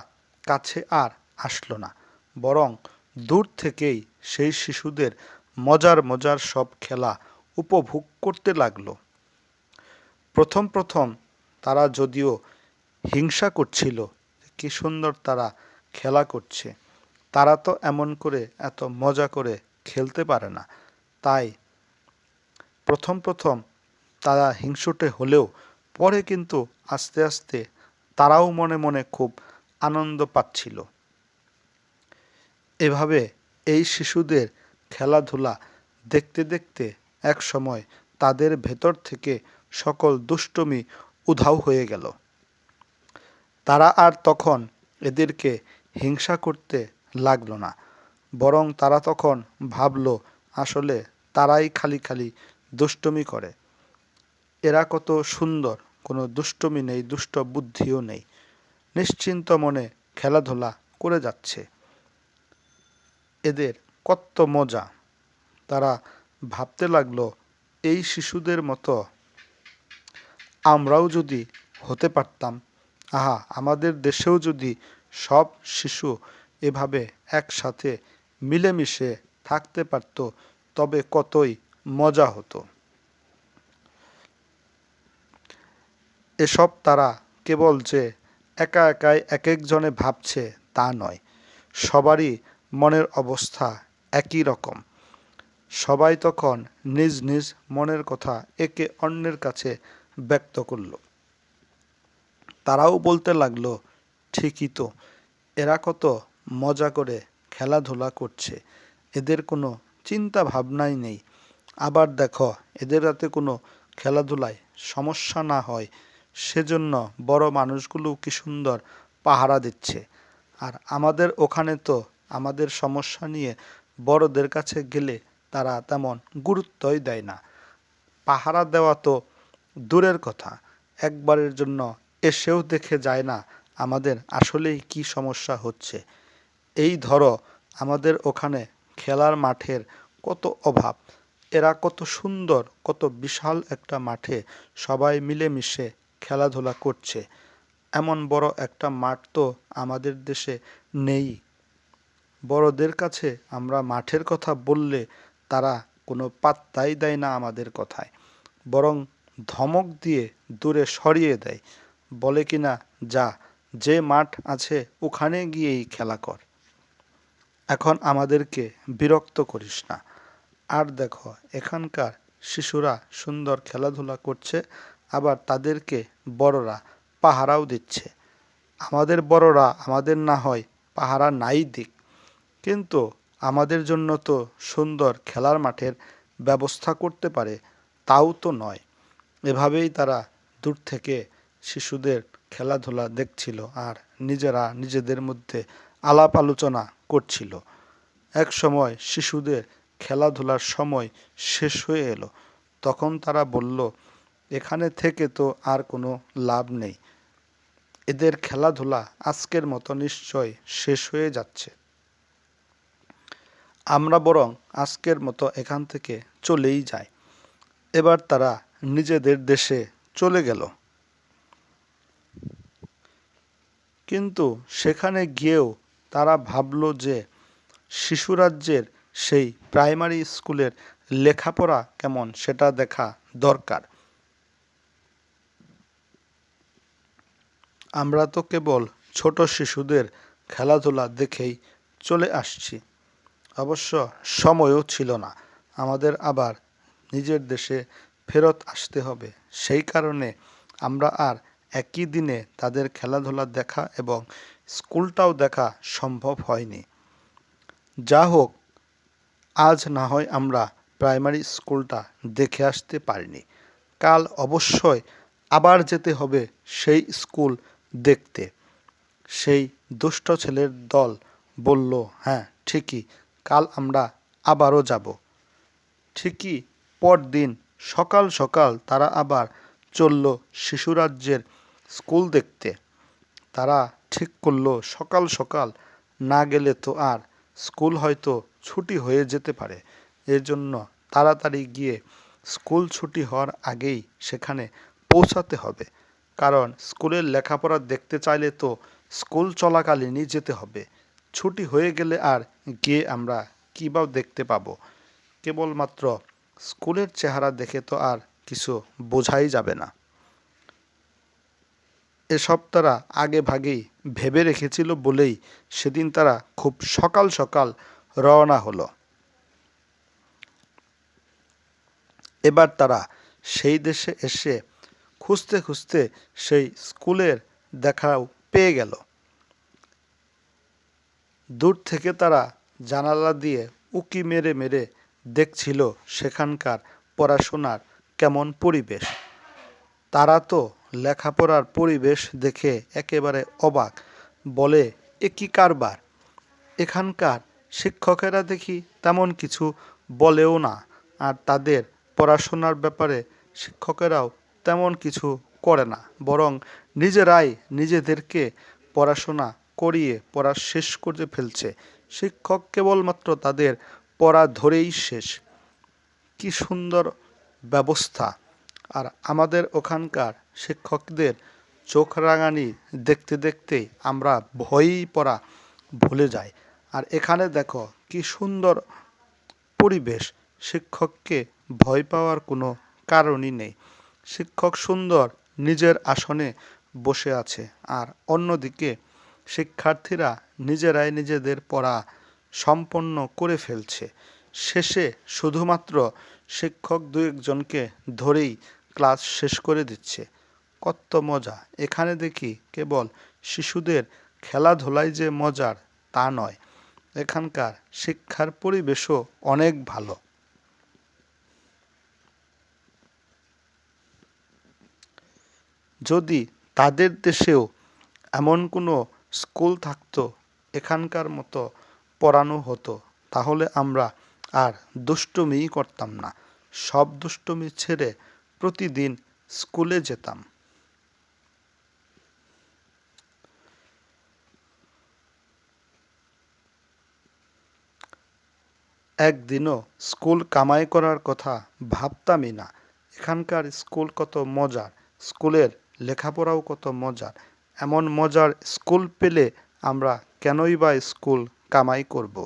কাছে আর আসলো না, বরং দূর থেকেই সেই শিশুদের মজার মজার সব খেলা উপভোগ করতে লাগলো। প্রথম প্রথম তারা যদিও হিংসা করছিল, কি সুন্দর তারা খেলা করছে, তারা তো এমন করে এত মজা করে খেলতে পারে না। তাই প্রথম প্রথম তারা হিংসুটে হলেও পরে কিন্তু আস্তে আস্তে তারাও মনে মনে খুব আনন্দ পাচ্ছিল। এভাবে এই শিশুদের খেলাধুলা দেখতে দেখতে এক সময় তাদের ভেতর থেকে সকল দুষ্টুমি উধাও হয়ে গেল। তারা আর তখন এদেরকে হিংসা করতে লাগলো না, বরং তারা তখন ভাবল আসলে তারাই খালি খালি দুষ্টুমি করে। এরা কত সুন্দর, কোনো দুষ্টুমি নেই, দুষ্ট বুদ্ধিও নেই, নিশ্চিন্ত মনে খেলাধুলা করে যাচ্ছে, এদের কত মজা। তারা ভাবতে লাগলো এই শিশুদের মতো আমরাও যদি হতে পারতাম, আহা আমাদের দেশেও যদি সব শিশু এভাবে একসাথে মিলেমিশে থাকতে পারত তবে কতই মজা হতো। এসব তারা কেবল যে একা একাই এক একজনে ভাবছে তা নয়, সবারই মনের অবস্থা একই রকম। সবাই তখন নিজ নিজ মনের কথা একে অন্যের কাছে ব্যক্ত করল। তারাও বলতে লাগলো, ঠিকই তো, এরা কত মজা করে খেলাধুলা করছে, এদের কোনো চিন্তা ভাবনাই নেই। আবার দেখো, এদের হাতে কোনো খেলাধুলায় সমস্যা না হয় সেজন্য বড় মানুষগুলো কি সুন্দর পাহারা দিচ্ছে। আর আমাদের ওখানে তো আমাদের সমস্যা নিয়ে বড়দের কাছে গেলে তারা তেমন গুরুত্বই দেয় না। পাহারা দেওয়া তো দূরের কথা, একবারের জন্য এসেও দেখে যায় না আমাদের আসলেই কি সমস্যা হচ্ছে। এই ধরো, আমাদের ওখানে খেলার মাঠের কত অভাব, এরা কত সুন্দর, কত বিশাল একটা মাঠে সবাই মিলেমিশে খেলাধুলা করছে। এমন বড় একটা মাঠ তো আমাদের দেশে নেই। বড়দের কাছে আমরা মাঠের কথা বললে তারা কোনো পাত্তাই দেয় না আমাদের কথায়, বরং ধমক দিয়ে দূরে সরিয়ে দেয়, বলে কিনা, যা, যে মাঠ আছে ওখানে গিয়েই খেলা কর, এখন আমাদেরকে বিরক্ত করিস না। আর দেখো, এখানকার শিশুরা সুন্দর খেলাধুলা করছে, আবার তাদেরকে বড়রা পাহারাও দিচ্ছে। আমাদের বড়রা আমাদের না হয় পাহারা নাই দিক, কিন্তু আমাদের জন্য তো সুন্দর খেলার মাঠের ব্যবস্থা করতে পারে, তাও তো নয়। এভাবেই তারা দূর থেকে শিশুদের খেলাধুলা দেখছিল আর নিজেরা নিজেদের মধ্যে আলাপ আলোচনা করছিল। এক সময় শিশুদের খেলাধুলার সময় শেষ হয়ে এলো। তখন তারা বলল, এখানে থেকে তো আর কোনো লাভ নেই, এদের খেলাধুলা আজকের মতো নিশ্চয় শেষ হয়ে যাচ্ছে, আমরা বরং আজকের মতো এখান থেকে চলেই যাই। এবার তারা নিজেদের দেশে চলে গেল। কিন্তু সেখানে গিয়েও তারা ভাবল যে শিশুরাজ্যের সেই প্রাইমারি স্কুলের লেখাপড়া কেমন সেটা দেখা দরকার। আমরা তো কেবল ছোট শিশুদের খেলাধুলা দেখেই চলে আসছি। অবশ্য সময়ও ছিল না, আমাদের আবার নিজের দেশে ফেরত আসতে হবে। সেই কারণে আমরা আর একই দিনে তাদের খেলাধুলা দেখা এবং স্কুলটাও দেখা সম্ভব হয়নি। যা হোক, আজ না হয় আমরা প্রাইমারি স্কুলটা দেখে আসতে পারিনি, কাল অবশ্যই আবার যেতে হবে সেই স্কুল দেখতে। সেই দুষ্ট ছেলের দল বলল, হ্যাঁ ঠিকই, কাল আমরা আবারও যাব। ঠিকই পরদিন সকাল সকাল তারা আবার চলল শিশুরাজ্যের স্কুল দেখতে। তারা ঠিক করলো সকাল সকাল না গেলে তো আর স্কুল হয়তো ছুটি হয়ে যেতে পারে, এর জন্য তাড়াতাড়ি গিয়ে স্কুল ছুটি হওয়ার আগেই সেখানে পৌঁছাতে হবে। কারণ স্কুলের লেখাপড়া দেখতে চাইলে তো স্কুল চলাকালীনই যেতে হবে, ছুটি হয়ে গেলে আর গিয়ে আমরা কী বা দেখতে পাবো। কেবলমাত্র স্কুলের চেহারা দেখে তো আর কিছু বোঝাই যাবে না। এসব তারা আগে ভাগেই ভেবে রেখেছিল বলেই সেদিন তারা খুব সকাল সকাল রওনা হলো। এবার তারা সেই দেশে এসে খুঁজতে খুঁজতে সেই স্কুলের দেখাও পেয়ে গেল। দূর থেকে তারা জানালা দিয়ে উঁকি মেরে মেরে দেখছিল সেখানকার পড়াশোনার কেমন পরিবেশ। তারা তো লেখাপড়ার পরিবেশ দেখে একেবারে অবাক, বলে, এ কী কারবার, এখানকার শিক্ষকেরা দেখি তেমন কিছু বলেও না, আর তাদের পড়াশোনার ব্যাপারে শিক্ষকেরাও তেমন কিছু করে না, বরং নিজেরাই নিজেদেরকে পড়াশোনা করিয়ে পড়া শেষ করে ফেলছে। শিক্ষক কেবলমাত্র তাদের পড়া ধরেই শেষ। কি সুন্দর ব্যবস্থা! আর আমাদের ওখানকার শিক্ষকদের চোখ রাঙানি দেখতে দেখতেই আমরা ভয়েই পড়া ভুলে যাই। আর এখানে দেখো কি সুন্দর পরিবেশ, শিক্ষককে ভয় পাওয়ার কোনো কারণই নেই। শিক্ষক সুন্দর নিজের আসনে বসে আছে, আর অন্যদিকে শিক্ষার্থীরা নিজেরাই নিজেদের পড়া সম্পন্ন করে ফেলছে। শেষে শুধুমাত্র শিক্ষক দু একজনকে ধরেই ক্লাস শেষ করে দিচ্ছে। কত মজা! এখানে দেখি কেবল শিশুদের খেলাধুলায় যে মজার তা নয়, এখানকার শিক্ষার পরিবেশও অনেক ভালো। যদি তাদের দেশেও এমন কোনো স্কুল থাকতো এখানকার মতো পড়ানো হতো, তাহলে আমরা আর দুষ্টুমিই করতাম না, সব দুষ্টুমি ছেড়ে প্রতিদিন স্কুলে যেতাম। একদিনও স্কুল কামাই করার কথা ভাবতামই না। এখানকার স্কুল কত মজার, স্কুলের লেখাপড়াও কত মজার। এমন মজার স্কুল পেলে আমরা কেনই বা স্কুল কামাই করব।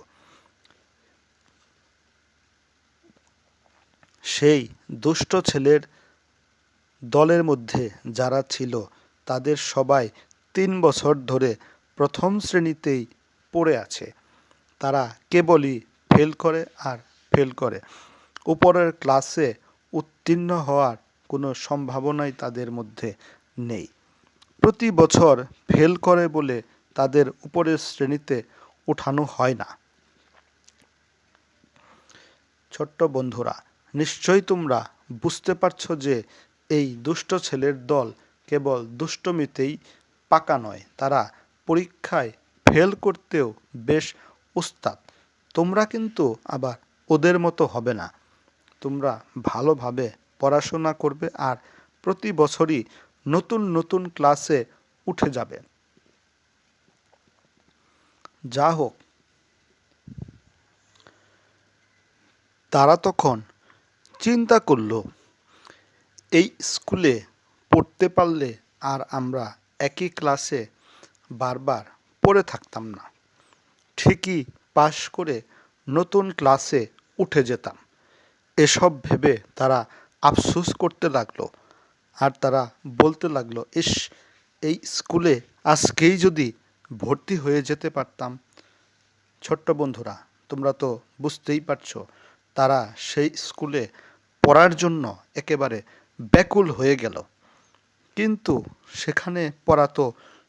সেই দুষ্ট ছেলের দলের মধ্যে যারা ছিল তাদের সবাই 3 বছর ধরে প্রথম শ্রেণীতেই পড়ে আছে। তারা কেবলই ফেল করে আর ফেল করে। উপরের ক্লাসে উত্তীর্ণ হওয়ার কোনো সম্ভাবনাই তাদের মধ্যে নেই। প্রতি বছর ফেল করে বলে তাদের উপরের শ্রেণীতে ওঠানো হয় না। ছোট্ট বন্ধুরা, নিশ্চয়ই তোমরা বুঝতে পারছো যে এই দুষ্ট ছেলের দল কেবল দুষ্টমিতেই পাকা নয়, তারা পরীক্ষায় ফেল করতেও বেশ উস্তাদ। তোমরা কিন্তু আবার ওদের মতো হবে না। তোমরা ভালোভাবে পড়াশোনা করবে আর প্রতি বছরই নতুন নতুন ক্লাসে উঠে যাবে। যা হোক, তারা তখন চিন্তা করল, এই স্কুলে পড়তে পারলে আর আমরা একই ক্লাসে বারবার পড়ে থাকতাম না, ঠিকই পাশ করে নতুন ক্লাসে উঠে যেতাম। এসব ভেবে তারা আফসোস করতে লাগলো আর তারা বলতে লাগলো, ইস, এই স্কুলে আজকেই যদি ভর্তি হয়ে যেতে পারতাম। ছোট্ট বন্ধুরা, তোমরা তো বুঝতেই পারছো, তারা সেই স্কুলে পড়ার জন্য একেবারে ব্যাকুল হয়ে গেল। কিন্তু সেখানে পড়া তো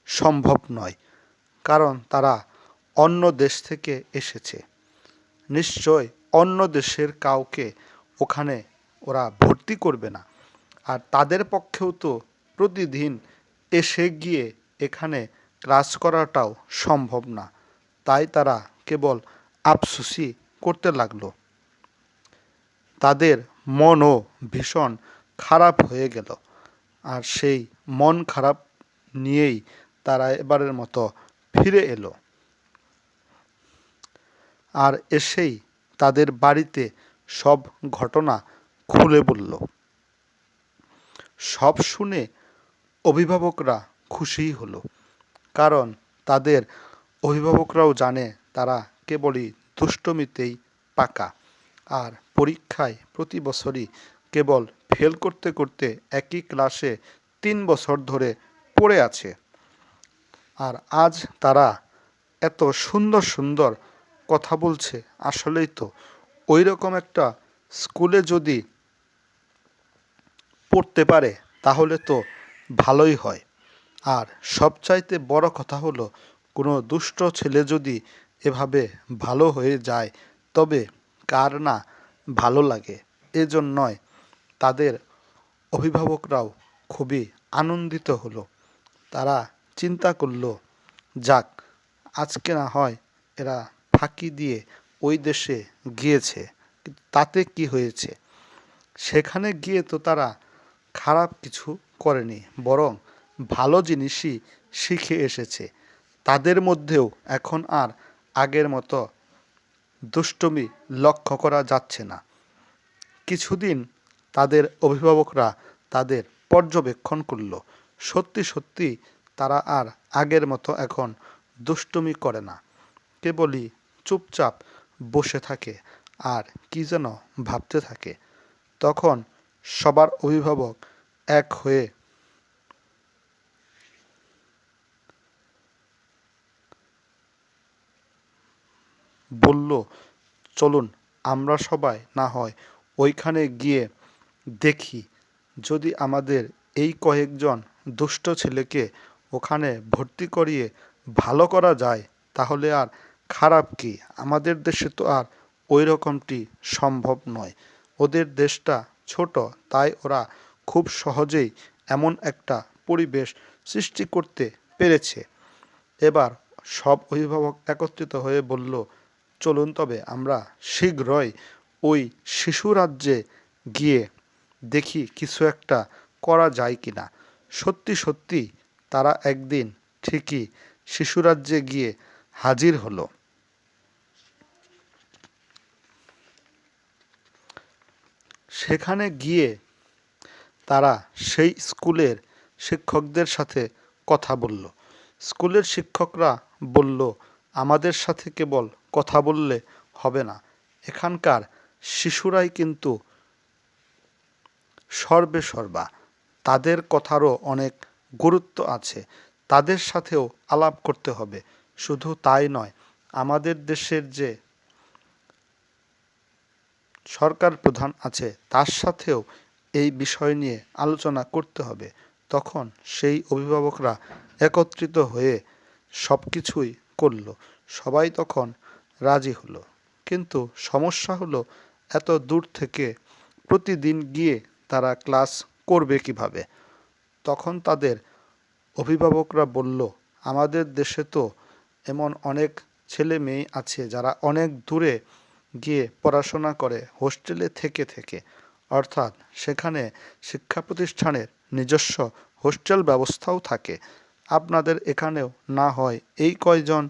সম্ভব নয়, কারণ তারা অন্য দেশ থেকে এসেছে। নিশ্চয় অন্য দেশের কাউকে ওখানে ওরা ভর্তি করবে না। আর তাদের পক্ষেও তো প্রতিদিন এসে গিয়ে এখানে ক্লাস করাটাও সম্ভব না। তাই তারা কেবল আফসোসই করতে লাগলো। তাদের মনও ভীষণ খারাপ হয়ে গেল। আর সেই মন খারাপ নিয়েই তারা এবারের মতো ফিরে এলো। আর এসেই তাদের বাড়িতে সব ঘটনা খুলে বলল। সব শুনে অভিভাবকরা খুশি হলো, কারণ তাদের অভিভাবকরাও জানে তারা কেবলই দুষ্টমিতেই পাকা আর পরীক্ষায় প্রতি বছরই কেবল ফেল করতে করতে একই ক্লাসে 3 বছর ধরে পড়ে আছে। আর আজ তারা এত সুন্দর সুন্দর কথা বলছে। আসলেই তো ওই রকম একটা স্কুলে যদি পড়তে পারে তাহলে তো ভালোই হয়। আর সবচাইতে বড় কথা হলো, কোনো দুষ্ট ছেলে যদি এভাবে ভালো হয়ে যায় তবে কার না ভালো লাগে। এজন্যই তাদের অভিভাবকরাও খুবই আনন্দিত হলো। তারা চিন্তা করল, যাক, আজকে না হয় এরা ফাঁকি দিয়ে ওই দেশে গিয়েছে, কিন্তু তাতে কি হয়েছে? সেখানে গিয়ে তো তারা খারাপ কিছু করেনি, বরং ভালো জিনিসই শিখে এসেছে। তাদের মধ্যেও এখন আর আগের মতো দুষ্টুমি লক্ষ্য করা যাচ্ছে না। কিছুদিন তাদের অভিভাবকরা তাদের পর্যবেক্ষণ করল। সত্যি সত্যি তারা আর আগের মতো এখন দুষ্টুমি করে না, কেবলই চুপচাপ বসে থাকে আর কি যেন ভাবতে থাকে। তখন সবার অভিভাবক এক হয়ে বলল, চলুন আমরা সবাই না হয় ওইখানে গিয়ে দেখি, যদি আমাদের এই কয়েকজন দুষ্ট ছেলেকে ওখানে ভর্তি করিয়ে ভালো করা যায় তাহলে আর খারাপ কি। আমাদের দেশে তো আর ওই রকমটি সম্ভব নয়। ওদের দেশটা ছোট, তাই ওরা খুব সহজেই এমন একটা পরিবেশ সৃষ্টি করতে পেরেছে। এবার সব অভিভাবক একত্রিত হয়ে বলল, চলুন তবে আমরা শীঘ্রই ওই শিশু রাজ্যে গিয়ে দেখি কিছু একটা করা যায় কিনা। সত্যি সত্যি তারা একদিন ঠিকই শিশু রাজ্যে গিয়ে হাজির হলো। সেখানে গিয়ে তারা সেই স্কুলের শিক্ষকদের সাথে কথা বলল। স্কুলের শিক্ষকরা বলল, আমাদের সাথে কেবল কথা বললে হবে না, এখানকার শিশুরাই কিন্তু সর্বে সর্বা, তাদের কথারও অনেক গুরুত্ব আছে, তাদের সাথেও আলাপ করতে হবে। শুধু তাই নয়, আমাদের দেশের যে সরকার প্রধান আছে তার সাথেও এই বিষয় নিয়ে আলোচনা করতে হবে। তখন সেই অভিভাবকরা একত্রিত হয়ে সব কিছুই করল। সবাই তখন রাজি হলো। কিন্তু সমস্যা হলো, এত দূর থেকে প্রতিদিন গিয়ে তারা ক্লাস করবে কিভাবে। তখন তাদের অভিভাবকরা বলল, আমাদের দেশে তো এমন অনেক ছেলে মেয়ে আছে যারা অনেক দূরে গিয়ে পড়াশোনা করে হোস্টেলে থেকে থেকে, অর্থাৎ সেখানে শিক্ষা প্রতিষ্ঠানের নিজস্ব হোস্টেল ব্যবস্থাও থাকে। আপনাদের এখানেও না হয় এই কয়জন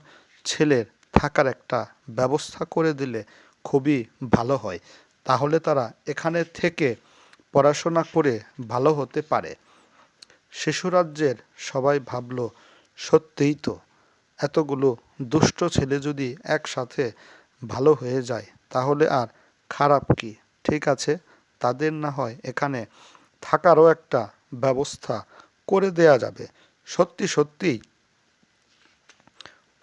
ছেলের থাকার একটা ব্যবস্থা করে দিলে খুবই ভালো হয়, তাহলে তারা এখানে থেকে পড়াশোনা করে ভালো হতে পারে। শিশুরাজ্যের সবাই ভাবল, সত্যিই তো, এতগুলো দুষ্ট ছেলে যদি একসাথে ভালো হয়ে যায় তাহলে আর খারাপ কি। ঠিক আছে, তাদের না হয় এখানে থাকারও একটা ব্যবস্থা করে দেয়া যাবে। সত্যি সত্যিই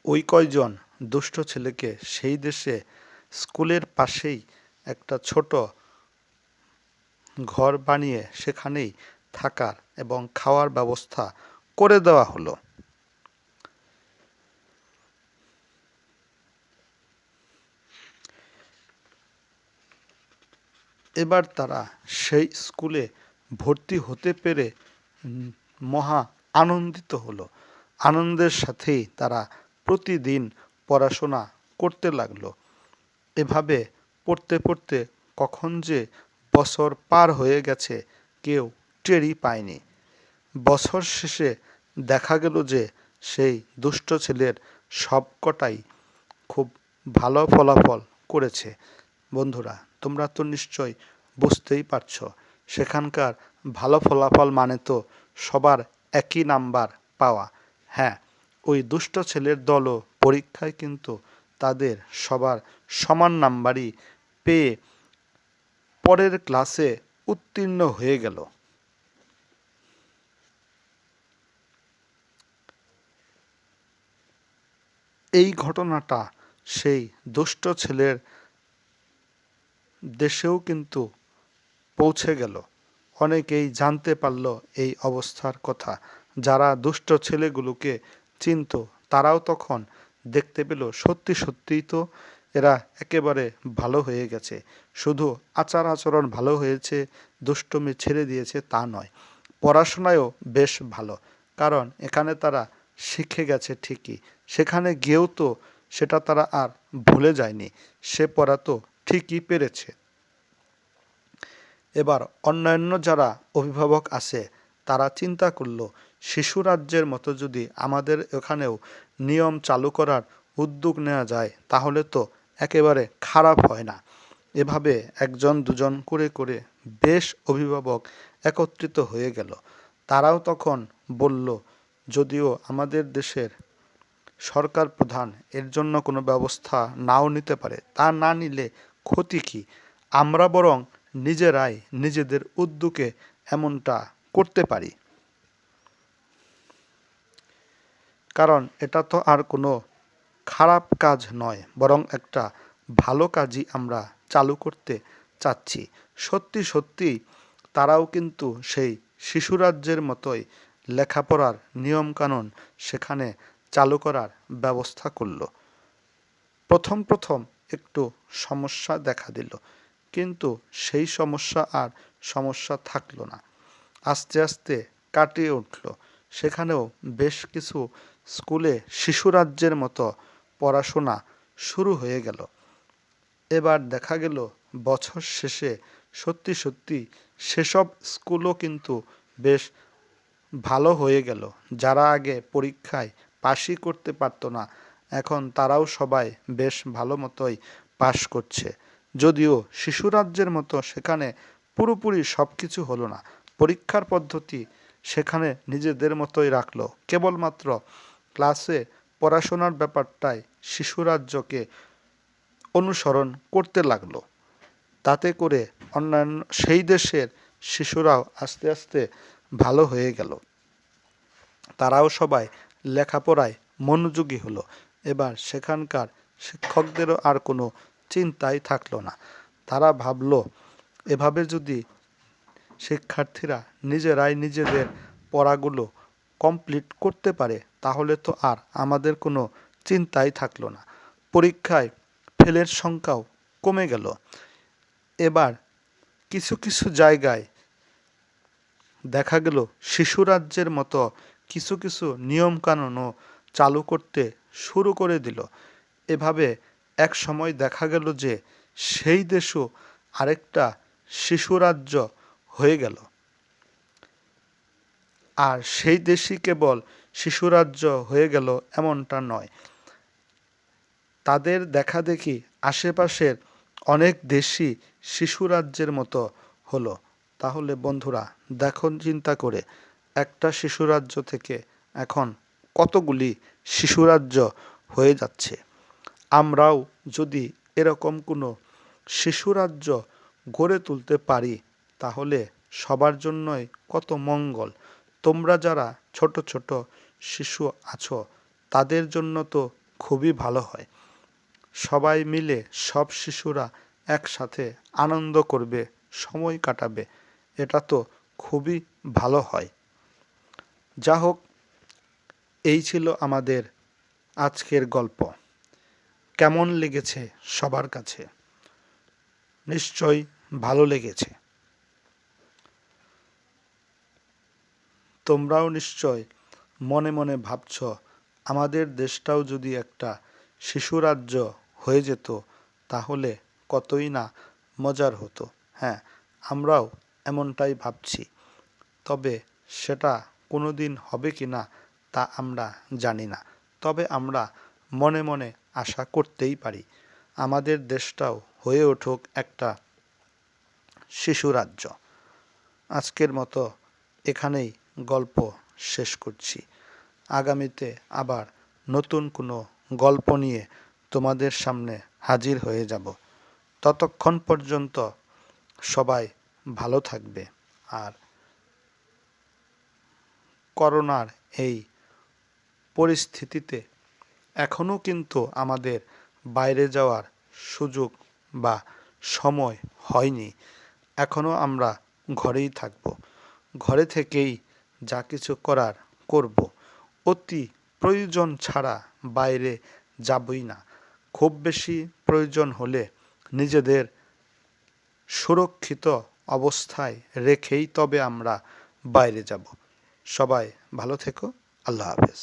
ওই কয়জন দুষ্ট ছেলেকে সেই দেশে স্কুলের পাশেই একটা ছোট ঘর বানিয়ে সেখানেই থাকার এবং খাওয়ার ব্যবস্থা করে দেওয়া হলো। এবার তারা সেই স্কুলে ভর্তি হতে পেরে মহা আনন্দিত হলো। আনন্দের সাথেই তারা প্রতিদিন পড়াশোনা করতে লাগলো। এভাবে পড়তে পড়তে কখন যে বছর পার হয়ে গেছে কেউ টেরই পায়নি। বছর শেষে দেখা গেল যে সেই দুষ্ট ছেলের সবকটাই খুব ভালো ফলাফল করেছে। বন্ধুরা, তোমরা তো নিশ্চয় বুঝতেই পারছো, সেখানকার ভালো ফলাফল মানে তো সবার একই নাম্বার পাওয়া। হ্যাঁ, ওই দুষ্ট ছেলের দলও পরীক্ষায় কিন্তু তাদের সবার সমান নাম্বারই পেয়ে পরের ক্লাসে উত্তীর্ণ হয়ে গেল। এই ঘটনাটা সেই দুষ্ট ছেলের দেশেও কিন্তু পৌঁছে গেল। অনেকেই জানতে পারল এই অবস্থার কথা। যারা দুষ্ট ছেলেগুলোকে চিনত তারাও তখন দেখতে পেল সত্যি সত্যিই তো এরা একেবারে ভালো হয়ে গেছে। শুধু আচার আচরণ ভালো হয়েছে, দুষ্টমি ছেড়ে দিয়েছে তা নয়, পড়াশোনায়ও বেশ ভালো। কারণ এখানে তারা শিখে গেছে ঠিকই, সেখানে গিয়েও তো সেটা তারা আর ভুলে যায়নি, সে পড়া তো ঠিকই পেরেছে। এবার অন্যান্য যারা অভিভাবক আছে তারা চিন্তা করল, শিশু রাজ্যের মতো যদি আমাদের এখানেও নিয়ম চালু করার উদ্যোগ নেওয়া যায় তাহলে তো একেবারে খারাপ হয় না। এভাবে একজন দুজন করে করে বেশ অভিভাবক একত্রিত হয়ে গেল। তারাও তখন বলল, যদিও আমাদের দেশের সরকার প্রধান এর জন্য কোনো ব্যবস্থা নাও নিতে পারে, তা না নিলে ক্ষতি কী, আমরা বরং নিজেরাই নিজেদের উদ্যোগে এমনটা করতে পারি। কারণ এটা তো আর কোনো খারাপ কাজ নয়, বরং একটা ভালো কাজই আমরা চালু করতে চাচ্ছি। সত্যি সত্যি তারাও কিন্তু সেই শিশুরাজ্যের মতোই লেখাপড়ার নিয়মকানুন সেখানে চালু করার ব্যবস্থা করল। প্রথম প্রথম একটু সমস্যা দেখা দিল, কিন্তু সেই সমস্যা আর সমস্যা থাকলো না, আস্তে আস্তে কাটিয়ে উঠল। সেখানেও বেশ কিছু স্কুলে শিশুরাজ্যের মতো পড়াশোনা শুরু হয়ে গেল। এবার দেখা গেল বছর শেষে সত্যি সত্যি সেসব স্কুলও কিন্তু বেশ ভালো হয়ে গেল। যারা আগে পরীক্ষায় পাশই করতে পারত না, এখন তারাও সবাই বেশ ভালো মতোই পাশ করছে। যদিও শিশুরাজ্যের মতো সেখানে পুরোপুরি সব কিছু হলো না, পরীক্ষার পদ্ধতি সেখানে নিজেদের মতোই রাখলো, কেবলমাত্র ক্লাসে পড়াশোনার ব্যাপারটাই শিশুরাজ্যকে অনুসরণ করতে লাগলো। তাতে করে অন্যান্য সেই দেশের শিশুরাও আস্তে আস্তে ভালো হয়ে গেল, তারাও সবাই লেখাপড়ায় মনোযোগী হলো। এবার সেখানকার শিক্ষকদেরও আর কোনো চিন্তাই থাকলো না। তারা ভাবলো এভাবে যদি শিক্ষার্থীরা নিজেরাই নিজেদের পড়াগুলো কমপ্লিট করতে পারে, তাহলে তো আর আমাদের কোনো চিন্তাই থাকলো না। পরীক্ষায় ফেলের সংখ্যাও কমে গেল। এবার কিছু কিছু জায়গায় দেখা গেল শিশুরাজ্যের মতো কিছু কিছু নিয়মকানুনও চালু করতে শুরু করে দিল। এভাবে এক সময় দেখা গেল যে সেই দেশও আরেকটা শিশুরাজ্য হয়ে গেল। আর সেই দেশই কেবল শিশুরাজ্য হয়ে গেল এমনটা নয়, তাদের দেখা দেখি আশেপাশের অনেক দেশই শিশুরাজ্যের মতো হলো। তাহলে বন্ধুরা দেখুন, চিন্তা করে একটা শিশুরাজ্য থেকে এখন কতগুলি শিশুরাজ্য হয়ে যাচ্ছে। আমরাও যদি এরকম কোনো শিশুরাজ্য গড়ে তুলতে পারি, তাহলে সবার জন্যই কত মঙ্গল। তোমরা যারা ছোট ছোট শিশু আছো, তাদের জন্য তো খুবই ভালো হয়। সবাই মিলে সব শিশুরা একসাথে আনন্দ করবে, সময় কাটাবে, এটা তো খুবই ভালো হয়। যা হোক, এই ছিল আমাদের আজকের গল্প। কেমন লেগেছে সবার কাছে? নিশ্চয়ই ভালো লেগেছে। তোমরাও নিশ্চয় মনে মনে ভাবছ আমাদের দেশটাও যদি একটা শিশুরাজ্য হয়ে যেত, তাহলে কতই না মজার হতো। হ্যাঁ, আমরাও এমনটাই ভাবছি, তবে সেটা কোনো দিন হবে কি না তা আমরা জানি না। তবে আমরা মনে মনে আশা করতেই পারি আমাদের দেশটাও হয়ে উঠুক একটা শিশুরাজ্য। আজকের মতো এখানেই গল্প শেষ করছি। আগামীতে আবার নতুন কোনো গল্প নিয়ে তোমাদের সামনে হাজির হয়ে যাব। ততক্ষণ পর্যন্ত সবাই ভালো থাকবে। আর করোনার এই পরিস্থিতিতে এখনও কিন্তু আমাদের বাইরে যাওয়ার সুযোগ বা সময় হয়নি। এখনও আমরা ঘরেই থাকব, ঘরে থেকেই যা কিছু করার করব। অতি প্রয়োজন ছাড়া বাইরে যাবই না। খুব বেশি প্রয়োজন হলে নিজেদের সুরক্ষিত অবস্থায় রেখেই তবে আমরা বাইরে যাব। সবাই ভালো থেকো। আল্লাহ হাফেজ।